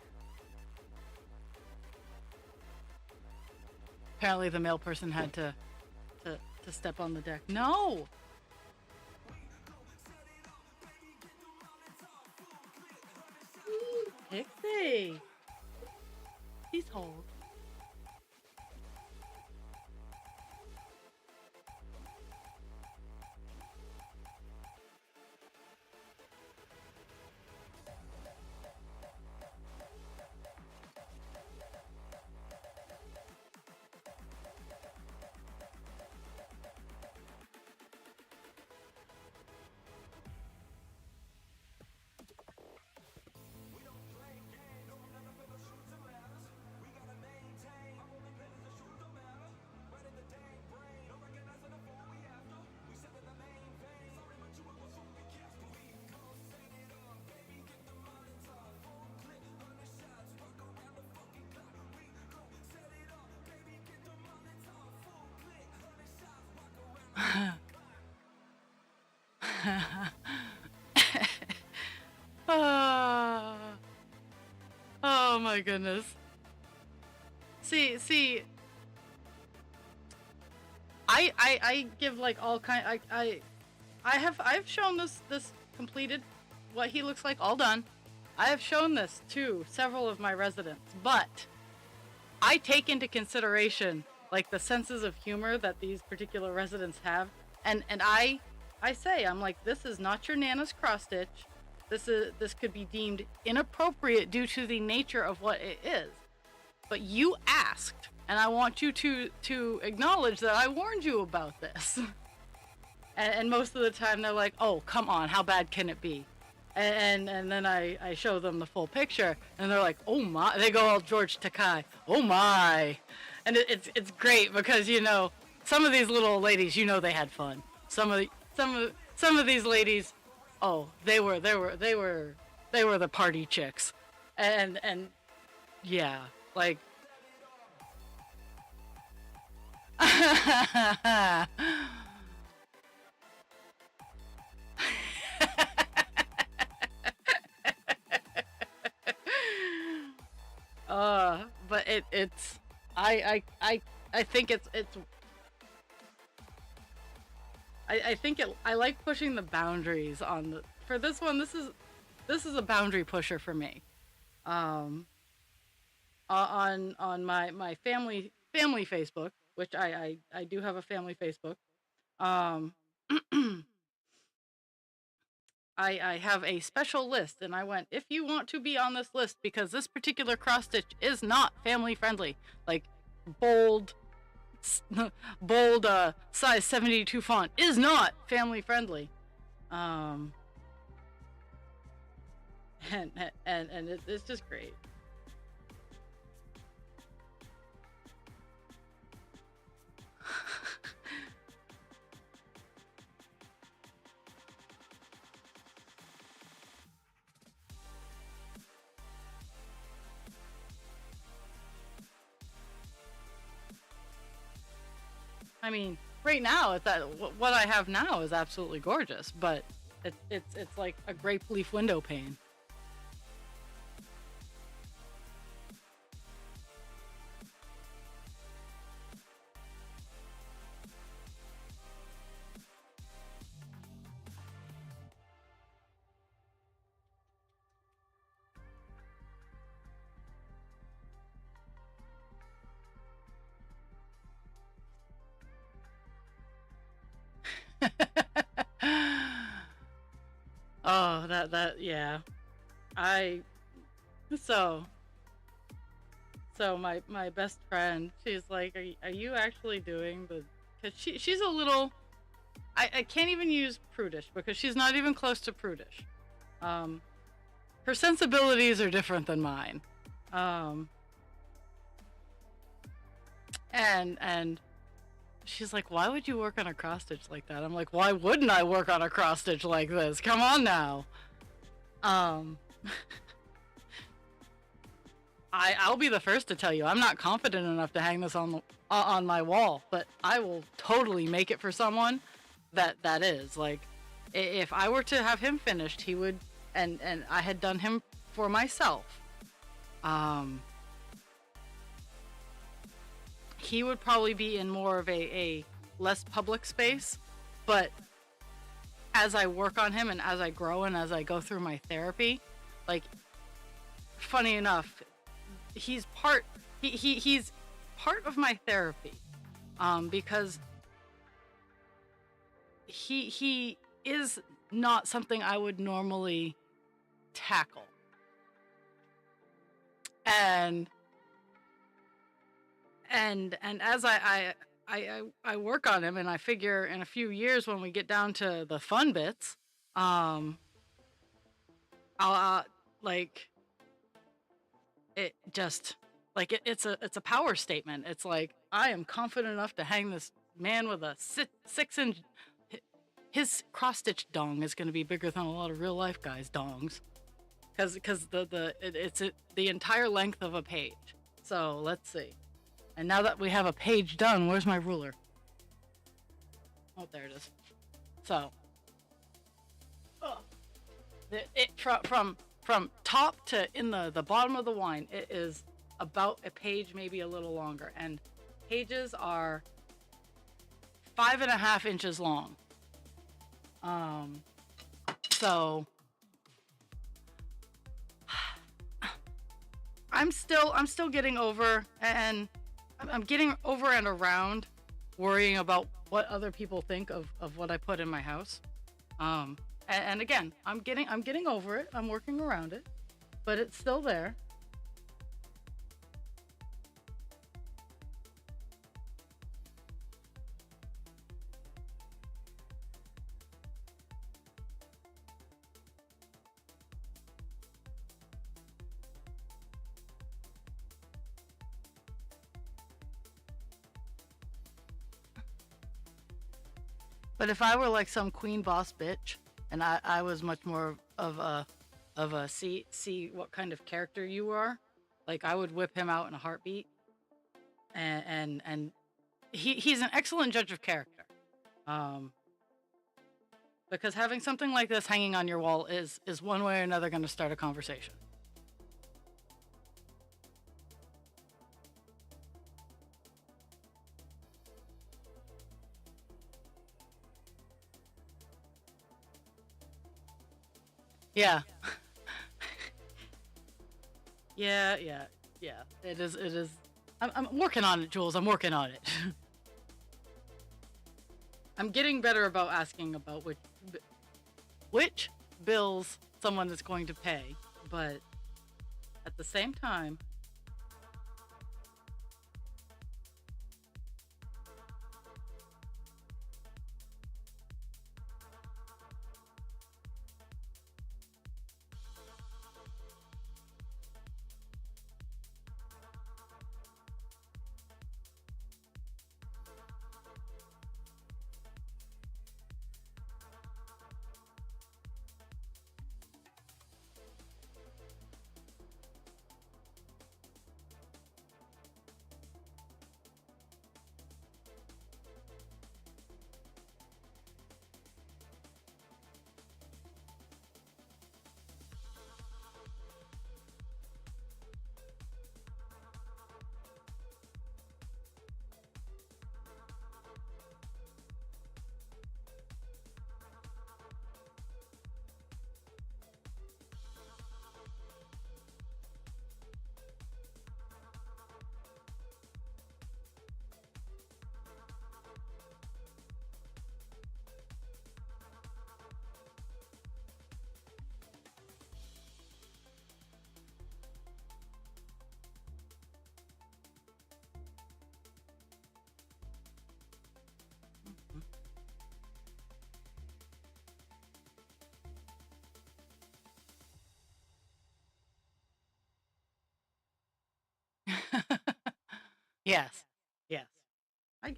Apparently the male person had to step on the deck. No! Pixie! Please hold. Ah. Oh my goodness. See, I give like all kind. I've shown this completed, what he looks like, all done. I have shown this to several of my residents, but I take into consideration like the senses of humor that these particular residents have, and I say, I'm like, this is not your Nana's cross stitch. This could be deemed inappropriate due to the nature of what it is. But you asked, and I want you to acknowledge that I warned you about this. And most of the time they're like, oh, come on, how bad can it be? And then I show them the full picture, and they're like, oh my, they go all George Takai, oh my. And it's great because, you know, some of these little ladies, you know, they had fun. Some of these ladies, oh, they were the party chicks. And yeah, like but it's I think it's I think I like pushing the boundaries on the, for this one. This is a boundary pusher for me. Um, on my family Facebook, which I do have a family Facebook. Um, I have a special list, and I went, if you want to be on this list, because this particular cross stitch is not family friendly, like bold bold size 72 font is not family friendly. Um and it's just great. I mean, right now it's that what I have now is absolutely gorgeous, but it's like a grape leaf window pane. Oh, that yeah. I so my best friend, she's like, are you actually doing the? Because she's a little. I can't even use prudish because she's not even close to prudish. Um, her sensibilities are different than mine. Um, and she's like, why would you work on a cross stitch like that? I'm like, why wouldn't I work on a cross stitch like this? Come on now. Um, I'll be the first to tell you I'm not confident enough to hang this on my wall, but I will totally make it for someone that is like, if I were to have him finished, he would, and I had done him for myself. Um, he would probably be in more of a less public space, but as I work on him and as I grow and as I go through my therapy, like, funny enough, he's part he's part of my therapy, because he is not something I would normally tackle. And as I work on him, and I figure in a few years when we get down to the fun bits, um I'll like, it just, like, it's a power statement. It's like, I am confident enough to hang this man with a 6-inch. His cross stitch dong is going to be bigger than a lot of real life guys' dongs, because it's the entire length of a page. So let's see. And now that we have a page done, where's my ruler? Oh, there it is. So, from top to in the bottom of the wine, it is about a page, maybe a little longer, and pages are 5.5 inches long. So I'm still getting over, and I'm getting over and around worrying about what other people think of what I put in my house. And again, I'm getting over it. I'm working around it, but it's still there. But if I were like some queen boss bitch, and I was much more of a see what kind of character you are, like, I would whip him out in a heartbeat. And he's an excellent judge of character. Um, because having something like this hanging on your wall is one way or another going to start a conversation. Yeah. Yeah. It is. I'm working on it, Jules. I'm working on it. I'm getting better about asking about which bills someone is going to pay, but at the same time, yes, yes, I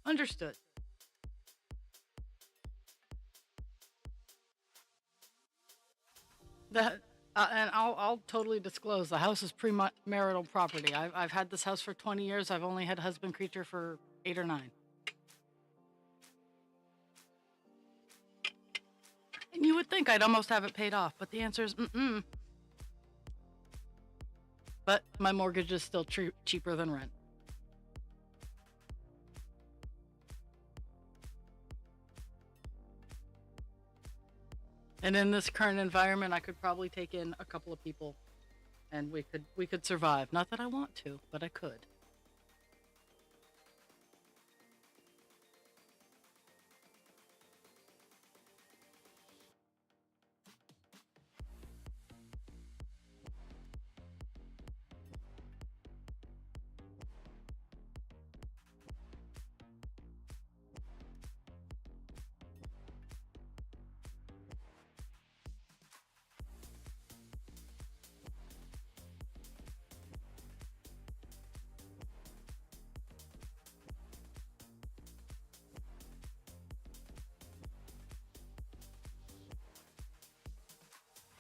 understood. That and I'll totally disclose the house is pre-marital property. I've had this house for 20 years. I've only had husband creature for 8 or 9. And you would think I'd almost have it paid off, but the answer is mm-mm. But my mortgage is still cheaper than rent. And in this current environment, I could probably take in a couple of people and we could survive. Not that I want to, but I could.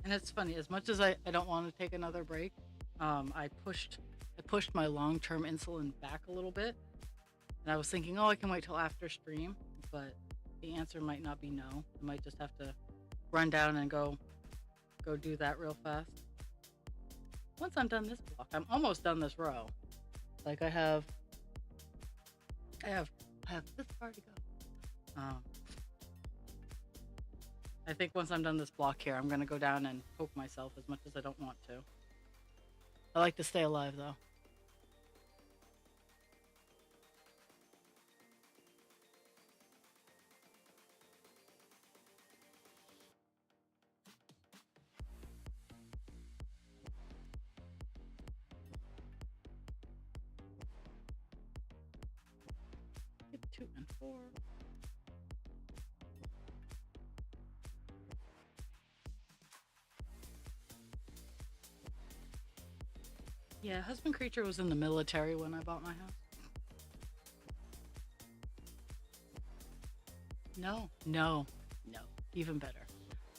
And it's funny, as much as I don't want to take another break, I pushed my long-term insulin back a little bit. And I was thinking, oh, I can wait till after stream, but the answer might not be no. I might just have to run down and go do that real fast. Once I'm done this block, I'm almost done this row. Like I have this far to go. I think once I'm done this block here, I'm gonna go down and poke myself as much as I don't want to. I like to stay alive though. Get 2 and 4. Yeah, husband creature was in the military when I bought my house. No, no, no. Even better.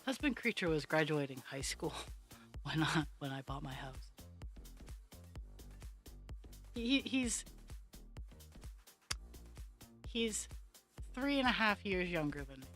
Husband creature was graduating high school when I bought my house. He's 3.5 years younger than me.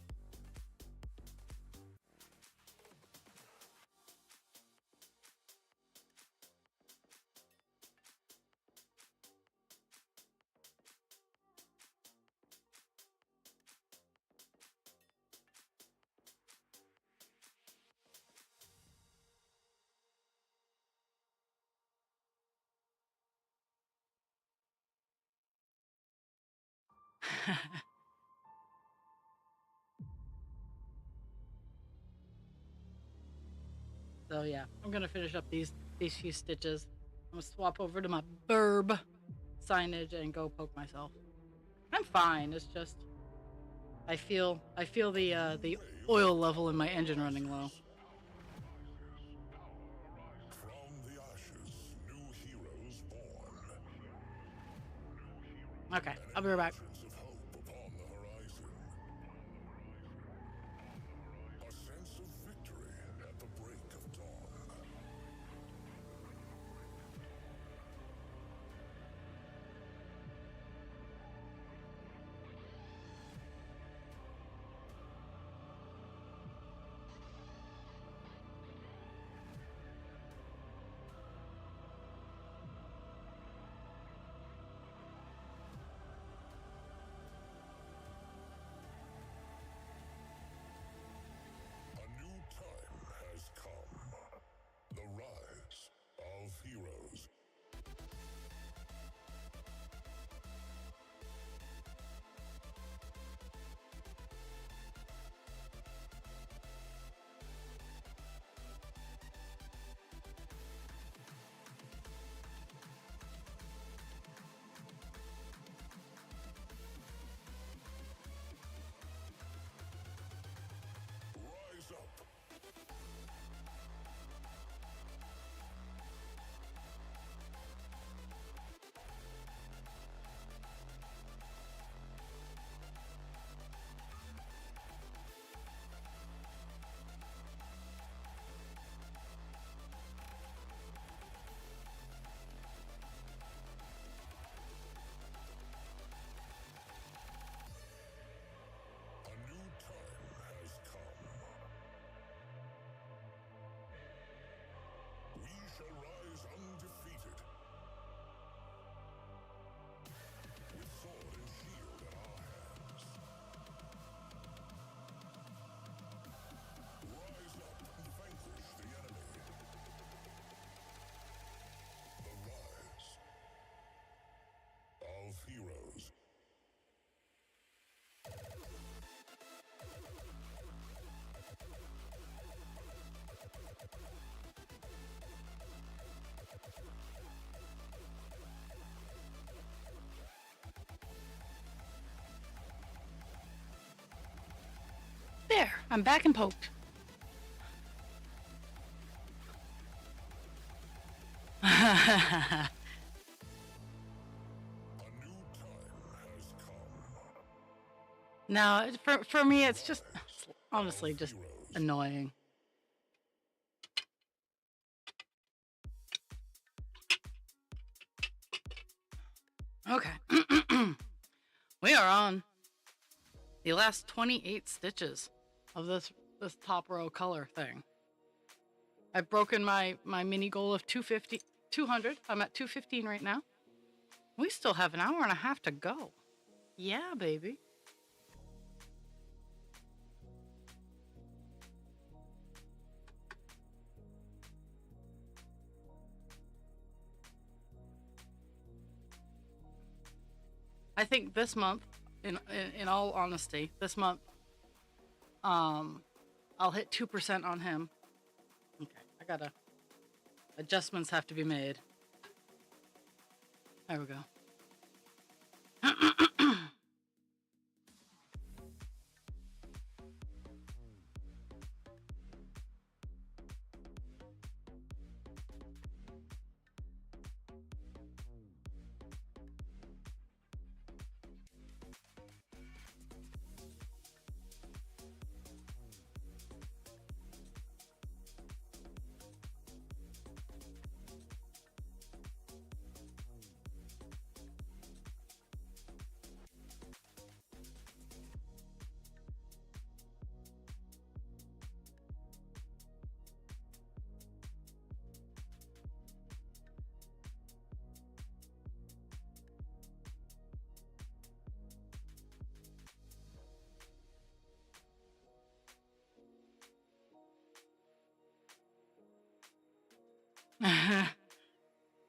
So yeah, I'm gonna finish up these few stitches. I'm gonna swap over to my burb signage and go poke myself. I'm fine. It's just I feel the oil level in my engine running low. From the ashes, new heroes born. Okay, I'll be right back. Visions of hope upon the horizon. A sense of victory at the break of dawn. I'm back and poked. A new time has come. No, for me, it's just honestly just annoying. Okay. We are on the last 28 stitches of this top row color thing. I've broken my mini goal of 250, 200. I'm at 215 right now. We still have an hour and a half to go. Yeah, baby. I think this month, in all honesty, this month, I'll hit 2% on him. Okay, I gotta adjustments have to be made. There we go.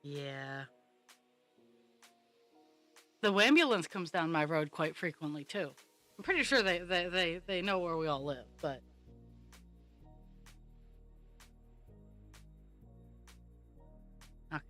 Yeah. The ambulance comes down my road quite frequently too. I'm pretty sure they know where we all live, but okay.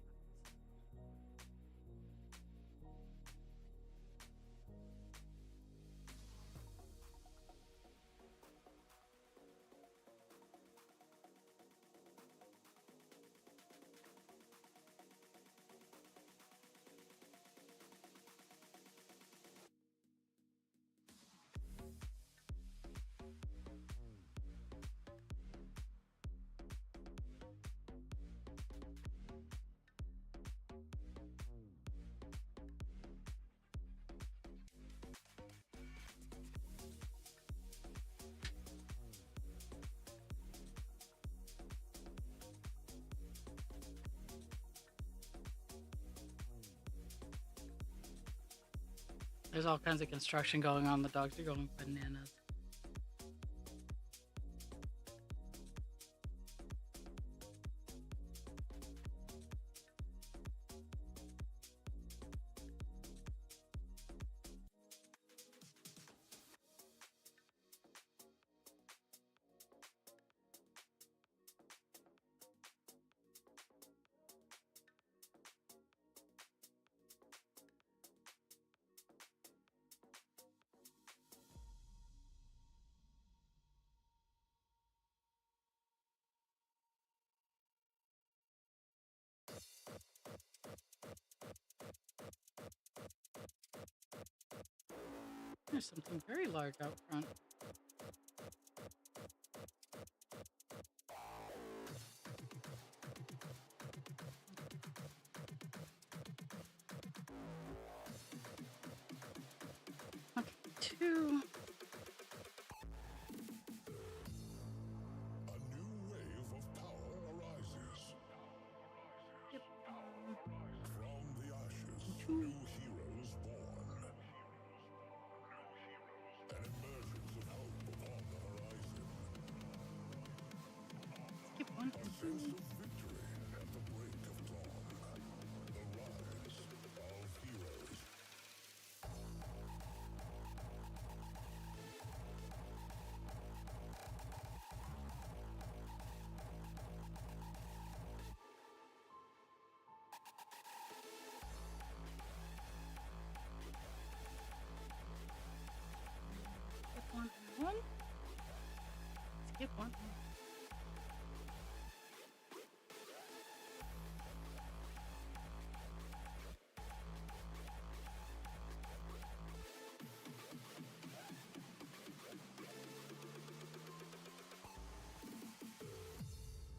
There's all kinds of construction going on. The dogs are going bananas. There's something very large out front. Okay, two. A new wave of power arises. Yep. From the ashes, Two. new heroes born. An emergence of hope upon the horizon. Skip one. A sense of victory at the break of dawn. The rise of heroes.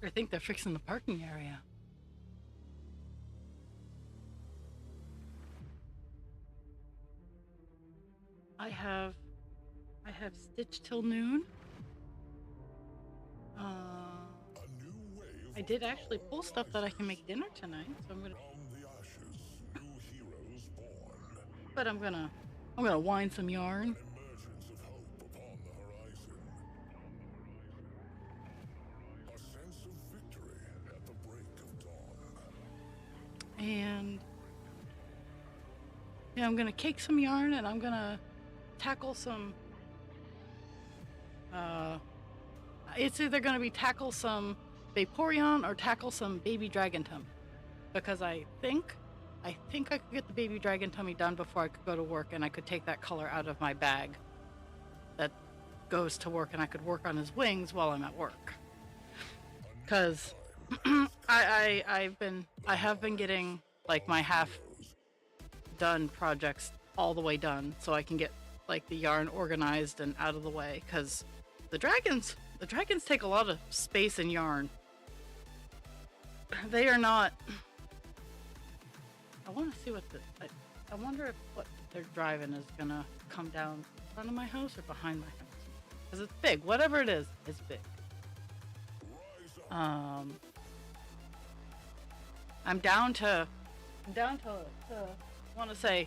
I think they're fixing the parking area. I have Stitch till noon. A new wave I did actually pull stuff that I can make dinner tonight, so I'm gonna. from the ashes, new heroes born. But I'm gonna wind some yarn. An emergence of hope upon the horizon. A sense of victory at the break of dawn. And yeah, I'm gonna cake some yarn and I'm gonna tackle some. It's either gonna be tackle some Vaporeon or tackle some baby dragon tummy, because I think I could get the baby dragon tummy done before I could go to work, and I could take that color out of my bag that goes to work, and I could work on his wings while I'm at work. Because I have been getting like my half done projects all the way done, so I can get like the yarn organized and out of the way. Because the dragons take a lot of space and yarn. They are not. I want to see what I wonder if what they're driving is gonna come down in front of my house or behind my house. Because it's big. Whatever it is, it's big. I'm down to I want to say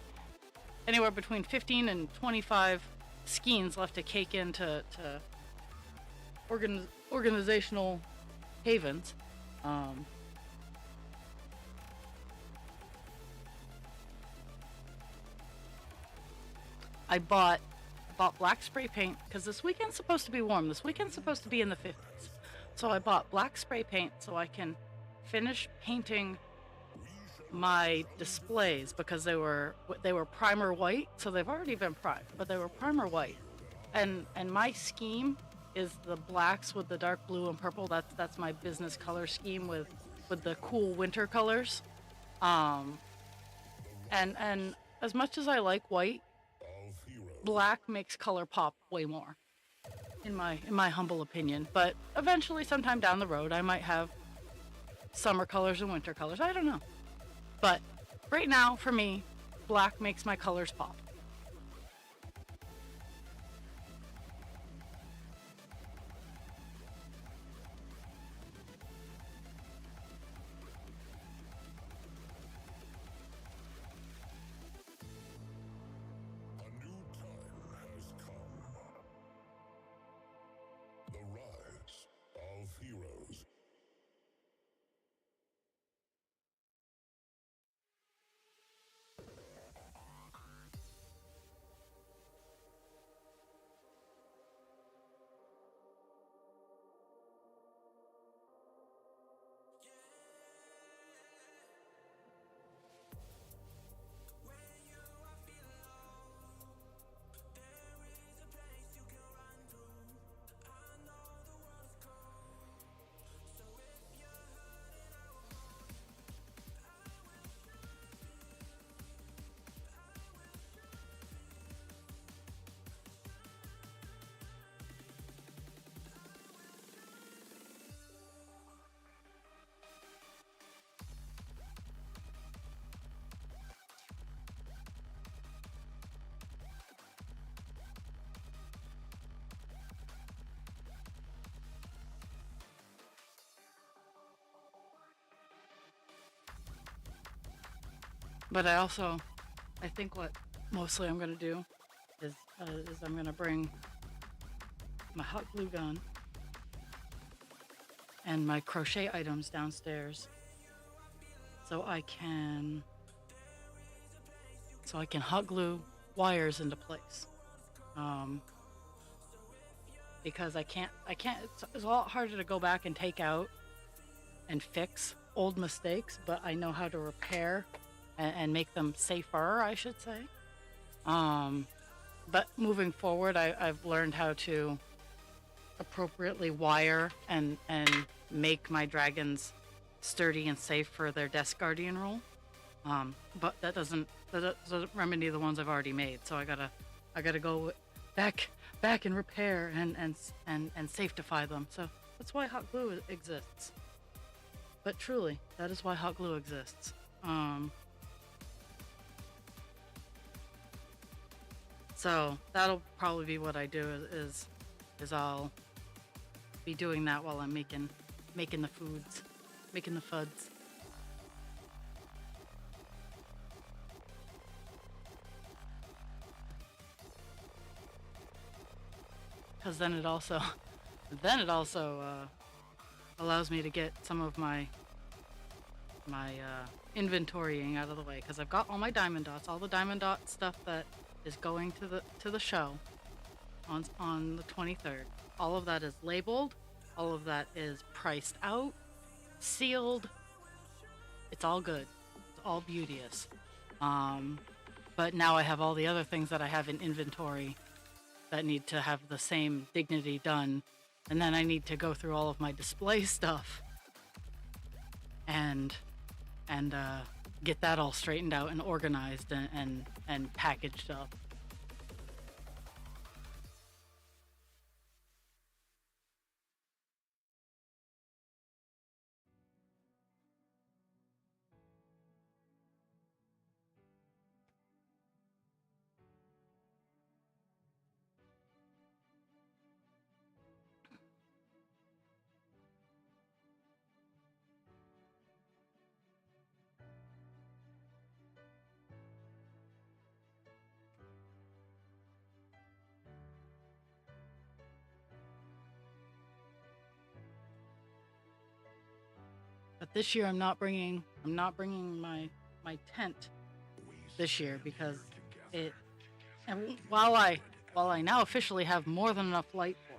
anywhere between 15 and 25 skeins left to cake into organizational havens. I bought black spray paint because this weekend's supposed to be warm. This weekend's supposed to be in the 50s. So I bought black spray paint so I can finish painting my displays, because they were primer white, so they've already been primed, but they were primer white. And my scheme is the blacks with the dark blue and purple. That's my business color scheme with the cool winter colors. And as much as I like white, black makes color pop way more, in my humble opinion. But eventually, sometime down the road, I might have summer colors and winter colors. I don't know. But right now, for me, black makes my colors pop. A new time has come. The rise of heroes. But I think what mostly I'm gonna do is I'm gonna bring my hot glue gun and my crochet items downstairs, so I can hot glue wires into place. Because I can't. It's a lot harder to go back and take out and fix old mistakes, but I know how to repair and make them safer, I should say. But moving forward, I've learned how to appropriately wire and make my dragons sturdy and safe for their desk guardian role. But that doesn't remedy the ones I've already made. So I gotta go back and repair and safetify them. So That's why hot glue exists. But truly, that is why hot glue exists. So that'll probably be what I do is I'll be doing that while I'm making the foods, making the fuds. Because then it also allows me to get some of my inventorying out of the way, because I've got all my diamond dots, all the diamond dot stuff that is going to the show on the 23rd. All of that is labeled, all of that is priced out, sealed. It's all good. It's all beauteous. But now I have all the other things that I have in inventory that need to have the same dignity done, and then I need to go through all of my display stuff and get that all straightened out and organized and packaged up. But this year I'm not bringing my tent this year, because it, and while I now officially have more than enough light for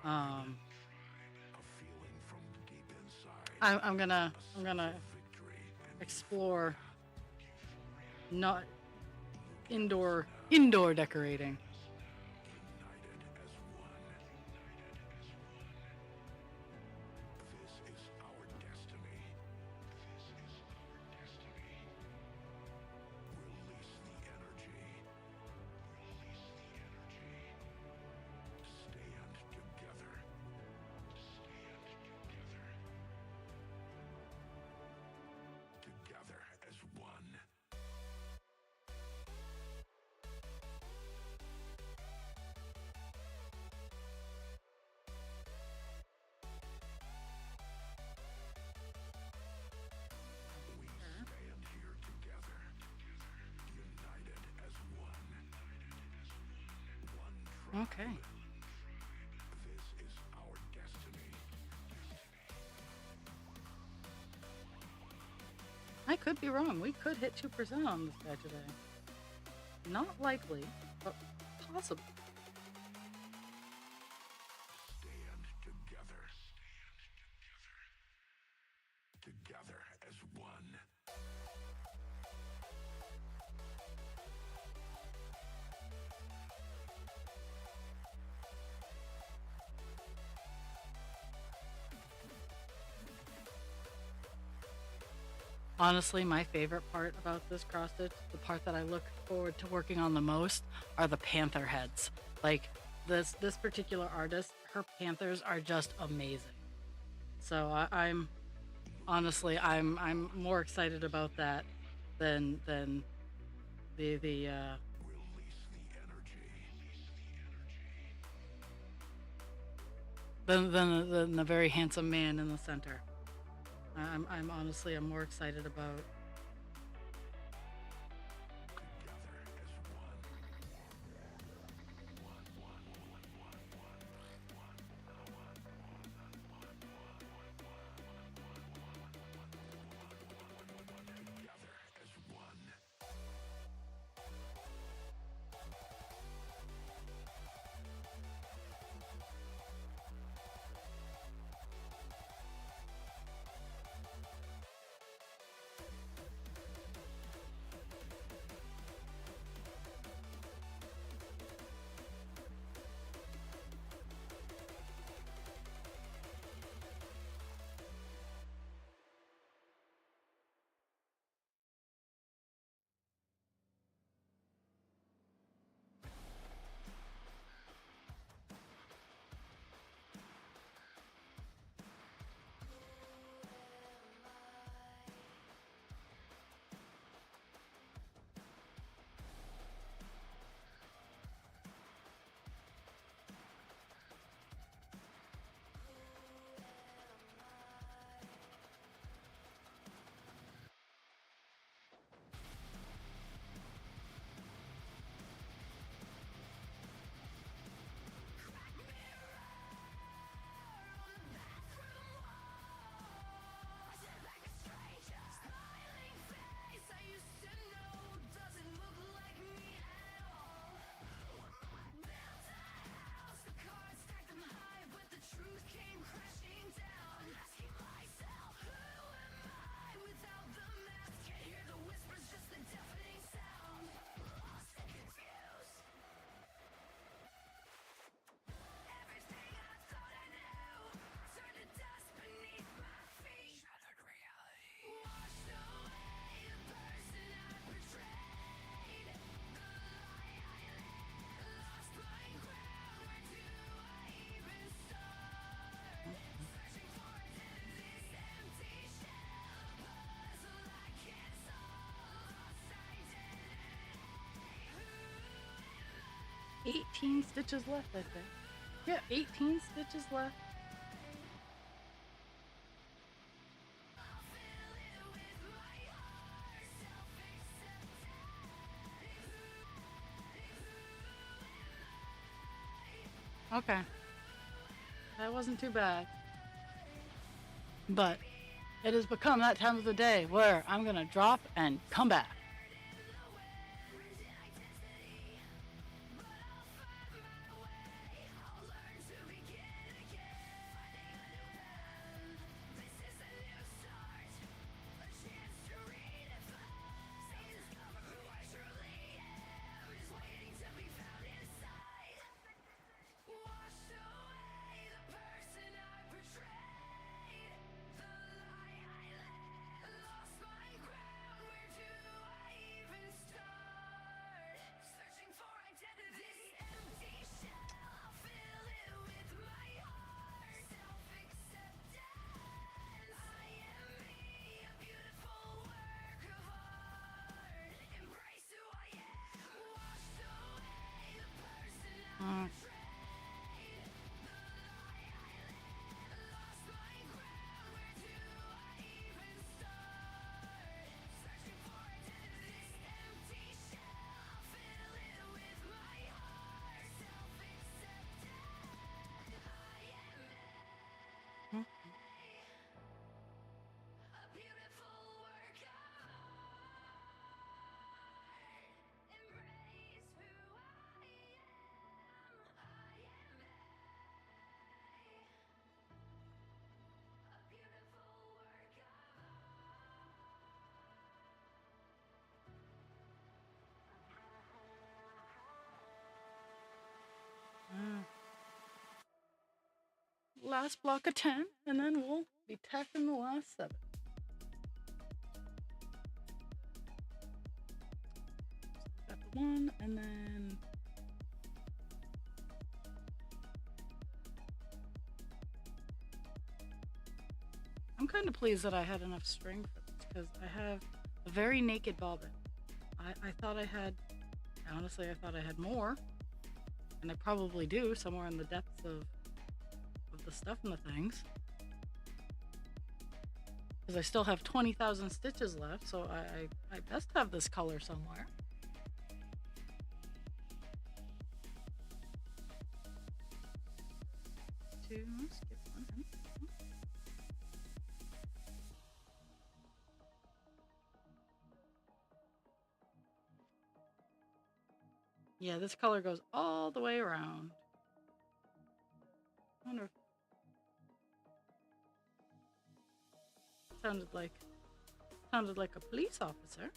it, I'm gonna explore not indoor decorating. Okay. I could be wrong. We could hit 2% on this guy today. Not likely, but possible. Stand together. Together as one. Honestly, my favorite part about this cross stitch, the part that I look forward to working on the most, are the panther heads. Like this particular artist, her panthers are just amazing. So I'm honestly I'm more excited about that than the Release the energy. than the very handsome man in the center. I'm honestly I'm more excited about. Together as one. Together as one. 18 stitches left, I think. Yeah, 18 stitches left. Okay. That wasn't too bad. But it has become that time of the day where I'm gonna drop and come back. Mm. Mm. Mm. Last block of 10, and then we'll be tacking the last 7. Got the 1, and then I'm kind of pleased that I had enough string for this because I have a very naked bobbin. I thought I had, honestly, I thought I had more, and I probably do somewhere in the depths of the stuff and the things. Because I still have 20,000 stitches left, so I best have this color somewhere. Two, skip 1. Yeah, this color goes all the way around. I wonder if sounded like a police officer.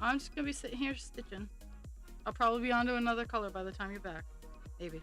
I'm just gonna be sitting here stitching. I'll probably be onto another color by the time you're back. Maybe.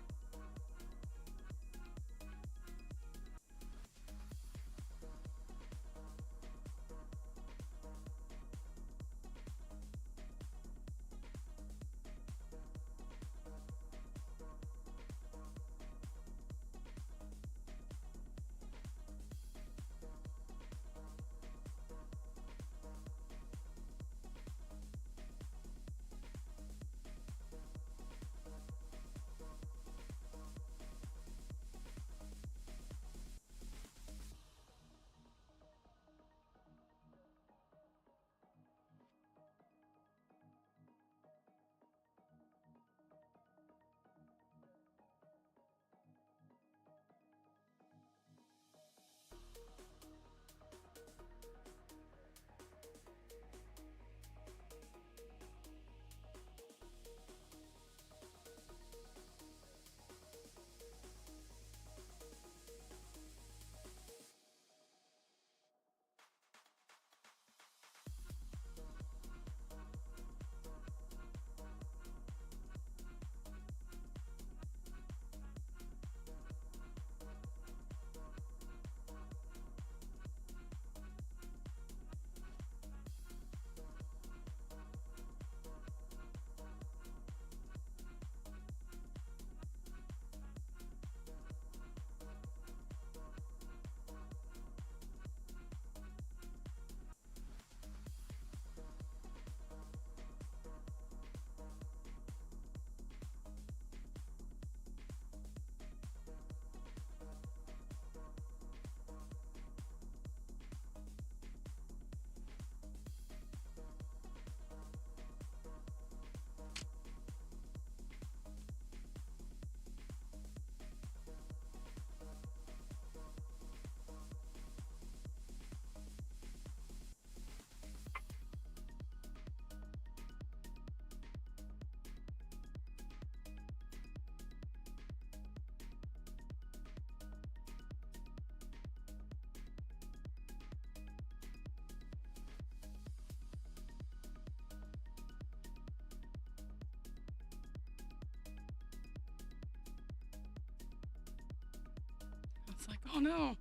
It's like, oh no.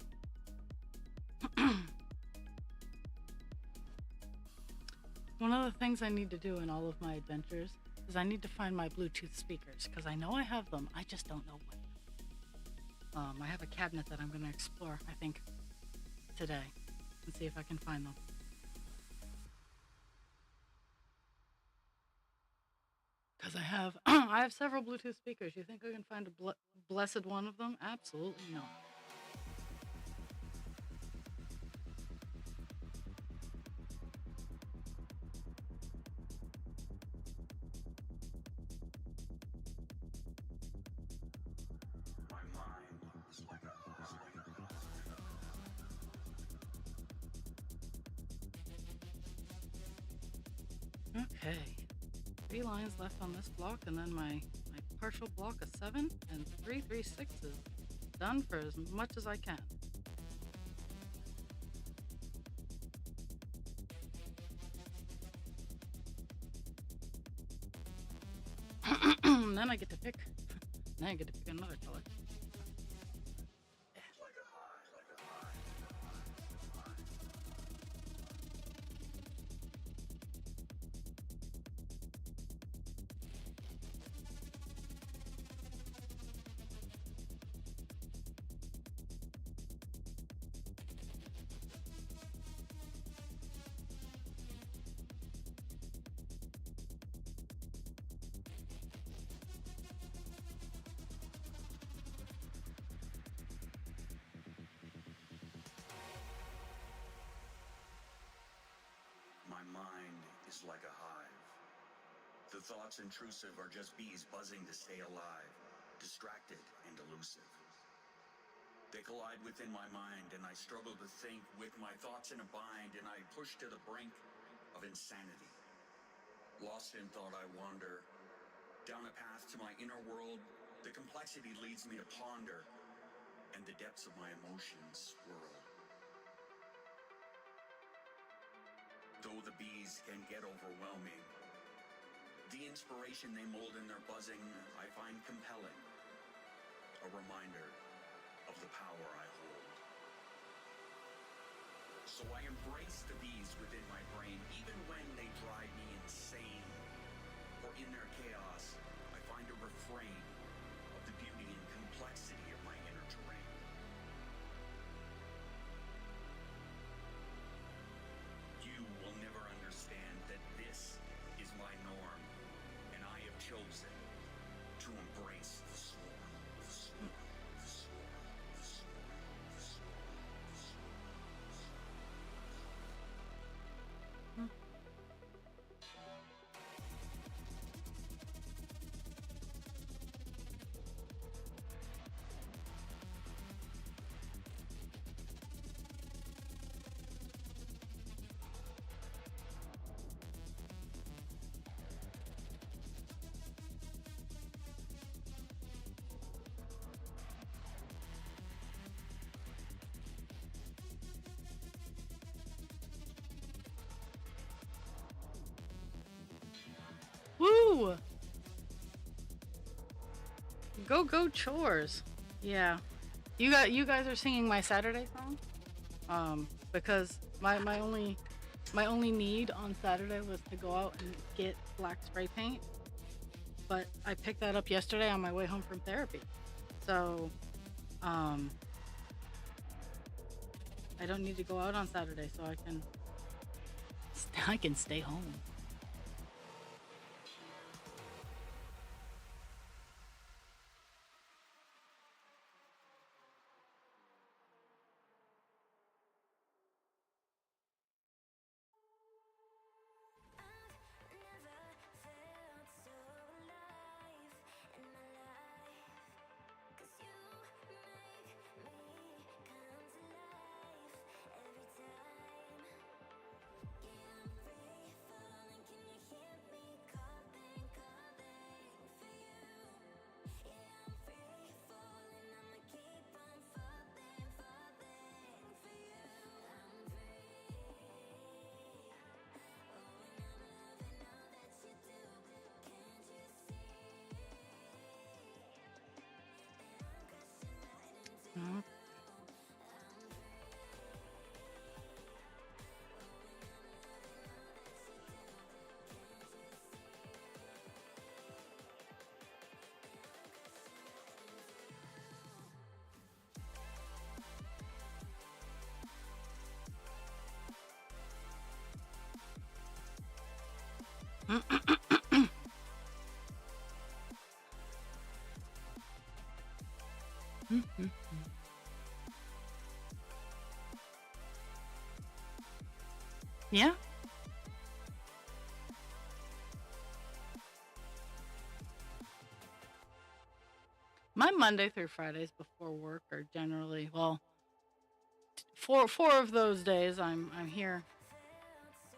One of the things I need to do in all of my adventures is I need to find my Bluetooth speakers because I know I have them. I just don't know what. I have a cabinet that I'm going to explore, I think, today and see if I can find them. Because I have I have several Bluetooth speakers. You think I can find a blessed one of them? Absolutely not. Okay. 3 lines left on this block, and then my partial block of 7 and 3 3/6 done for as much as I can. And then I get to pick. Then I get to pick another color. My mind is like a hive. The thoughts intrusive are just bees buzzing to stay alive, distracted and elusive. They collide within my mind, and I struggle to think with my thoughts in a bind, and I push to the brink of insanity. Lost in thought, I wander down a path to my inner world. The complexity leads me to ponder, and the depths of my emotions swirl. Though the bees can get overwhelming, the inspiration they mold in their buzzing I find compelling, a reminder of the power I hold. So I embrace the bees within my brain, even when they drive me insane. For in their chaos, I find a refrain of the beauty and complexity of my inner terrain. You will never understand that this is my norm, and I have chosen to embrace the swarm, the swarm, the swarm, the swarm, the swarm, the swarm. Woo! Go chores. Yeah. You guys are singing my Saturday song? Because my only need on Saturday was to go out and get black spray paint. But I picked that up yesterday on my way home from therapy. So I don't need to go out on Saturday, so I can stay home. Yeah. My Monday through Fridays before work are generally, well, four of those days I'm here.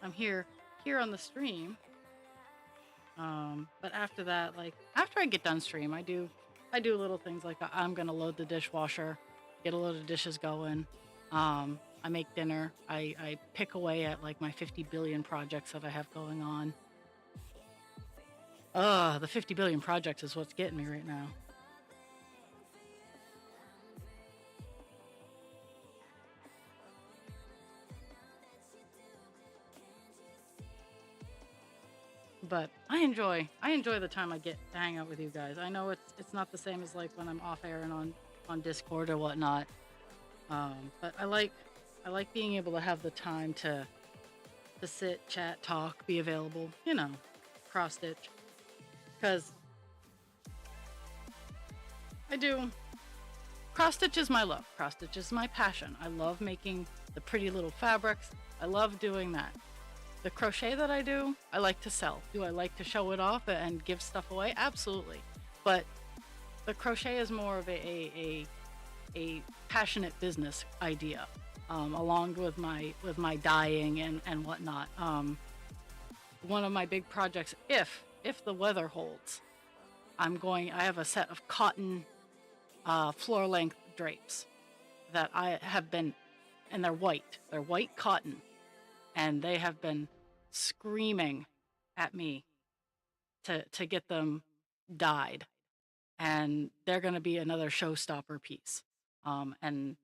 I'm here on the stream. But after that, like after I get done stream, I do little things like I'm gonna load the dishwasher, get a load of dishes going. I make dinner. I pick away at like my 50 billion projects that I have going on. The 50 billion projects is what's getting me right now. But I enjoy the time I get to hang out with you guys. I know it's not the same as like when I'm off air and on Discord or whatnot. But I like being able to have the time to sit, chat, talk, be available, cross stitch. Because I do. Cross stitch is my love. Cross stitch is my passion. I love making the pretty little fabrics. I love doing that. The crochet that I do, I like to sell. Do I like to show it off and give stuff away? Absolutely. But the crochet is more of a passionate business idea, along with my dyeing and whatnot. One of my big projects, if the weather holds, I have a set of cotton floor length drapes that I have been, and they're white cotton, and they have been screaming at me to get them dyed, and they're going to be another showstopper piece. And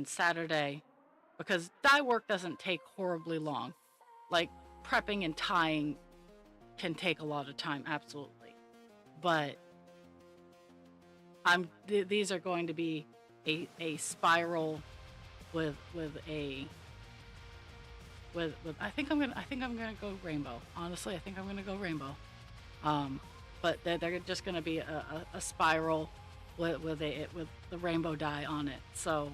Saturday, because dye work doesn't take horribly long, like prepping and tying can take a lot of time, absolutely, but these are going to be a spiral with I think I'm gonna go rainbow. Honestly, I think I'm gonna go rainbow. But they're just gonna be a spiral with the rainbow dye on it. So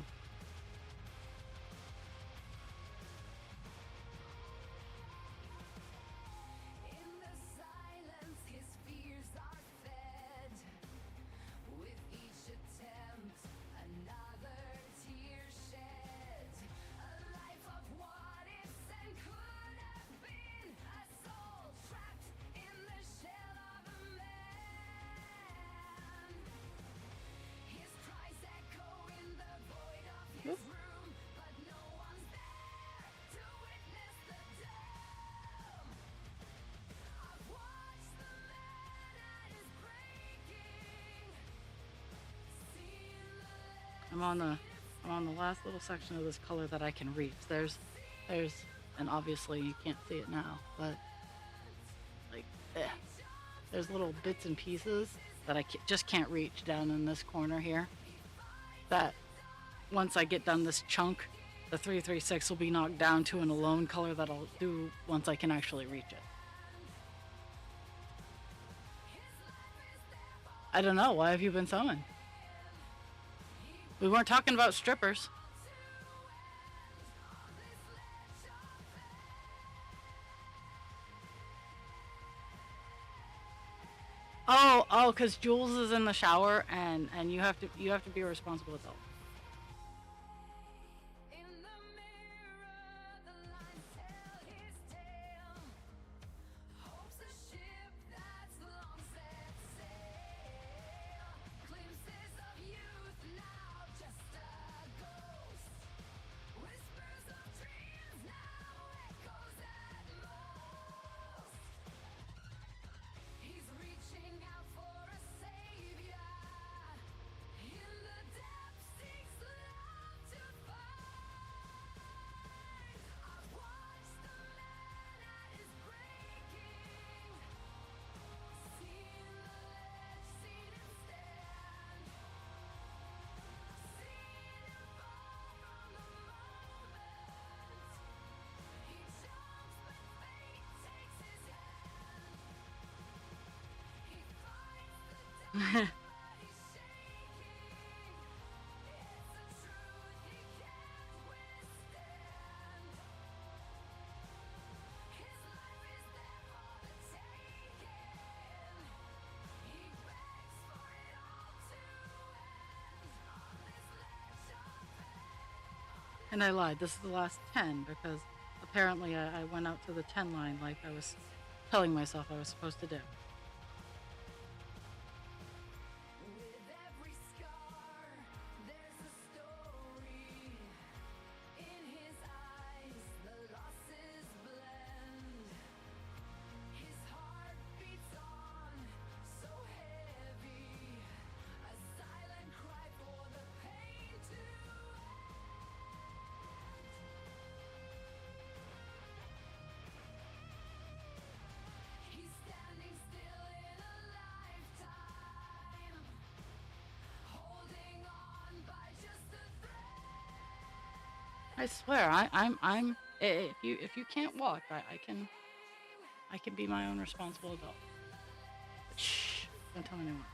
In the silence, his fears are fed. With each attempt, another tear shed. A life of what ifs and could have been. A soul trapped in the shell of a man. His cries echo in the void of his room, but no one's there to witness the doom. I've watched the man at his breaking, seen the I'm on the last little section of this color that I can reach. There's, and obviously you can't see it now, but like, there's little bits and pieces that I just can't reach down in this corner here. That once I get done this chunk, the 336 will be knocked down to an alone color that I'll do once I can actually reach it. I don't know. Why have you been summoned? We weren't talking about strippers. Oh, because Jules is in the shower and you have to be responsible adult. In the mirror, the lines tell his tale. Hope's a ship that's long set sail. Glimpses of youth now just a ghost. Whispers of dreams now echoes at most. He's reaching out for a savior. In the depths And I lied. This is the last 10 because apparently I went out to the 10 line like I was telling myself I was supposed to do. With every scar, there's a story. In his eyes, the losses blend. His heart beats on, so heavy. A silent cry for the pain to end. He's standing still in a lifetime, holding on by just a thread. I swear, if you can't walk, I can be my own responsible adult. Shh, don't tell anyone.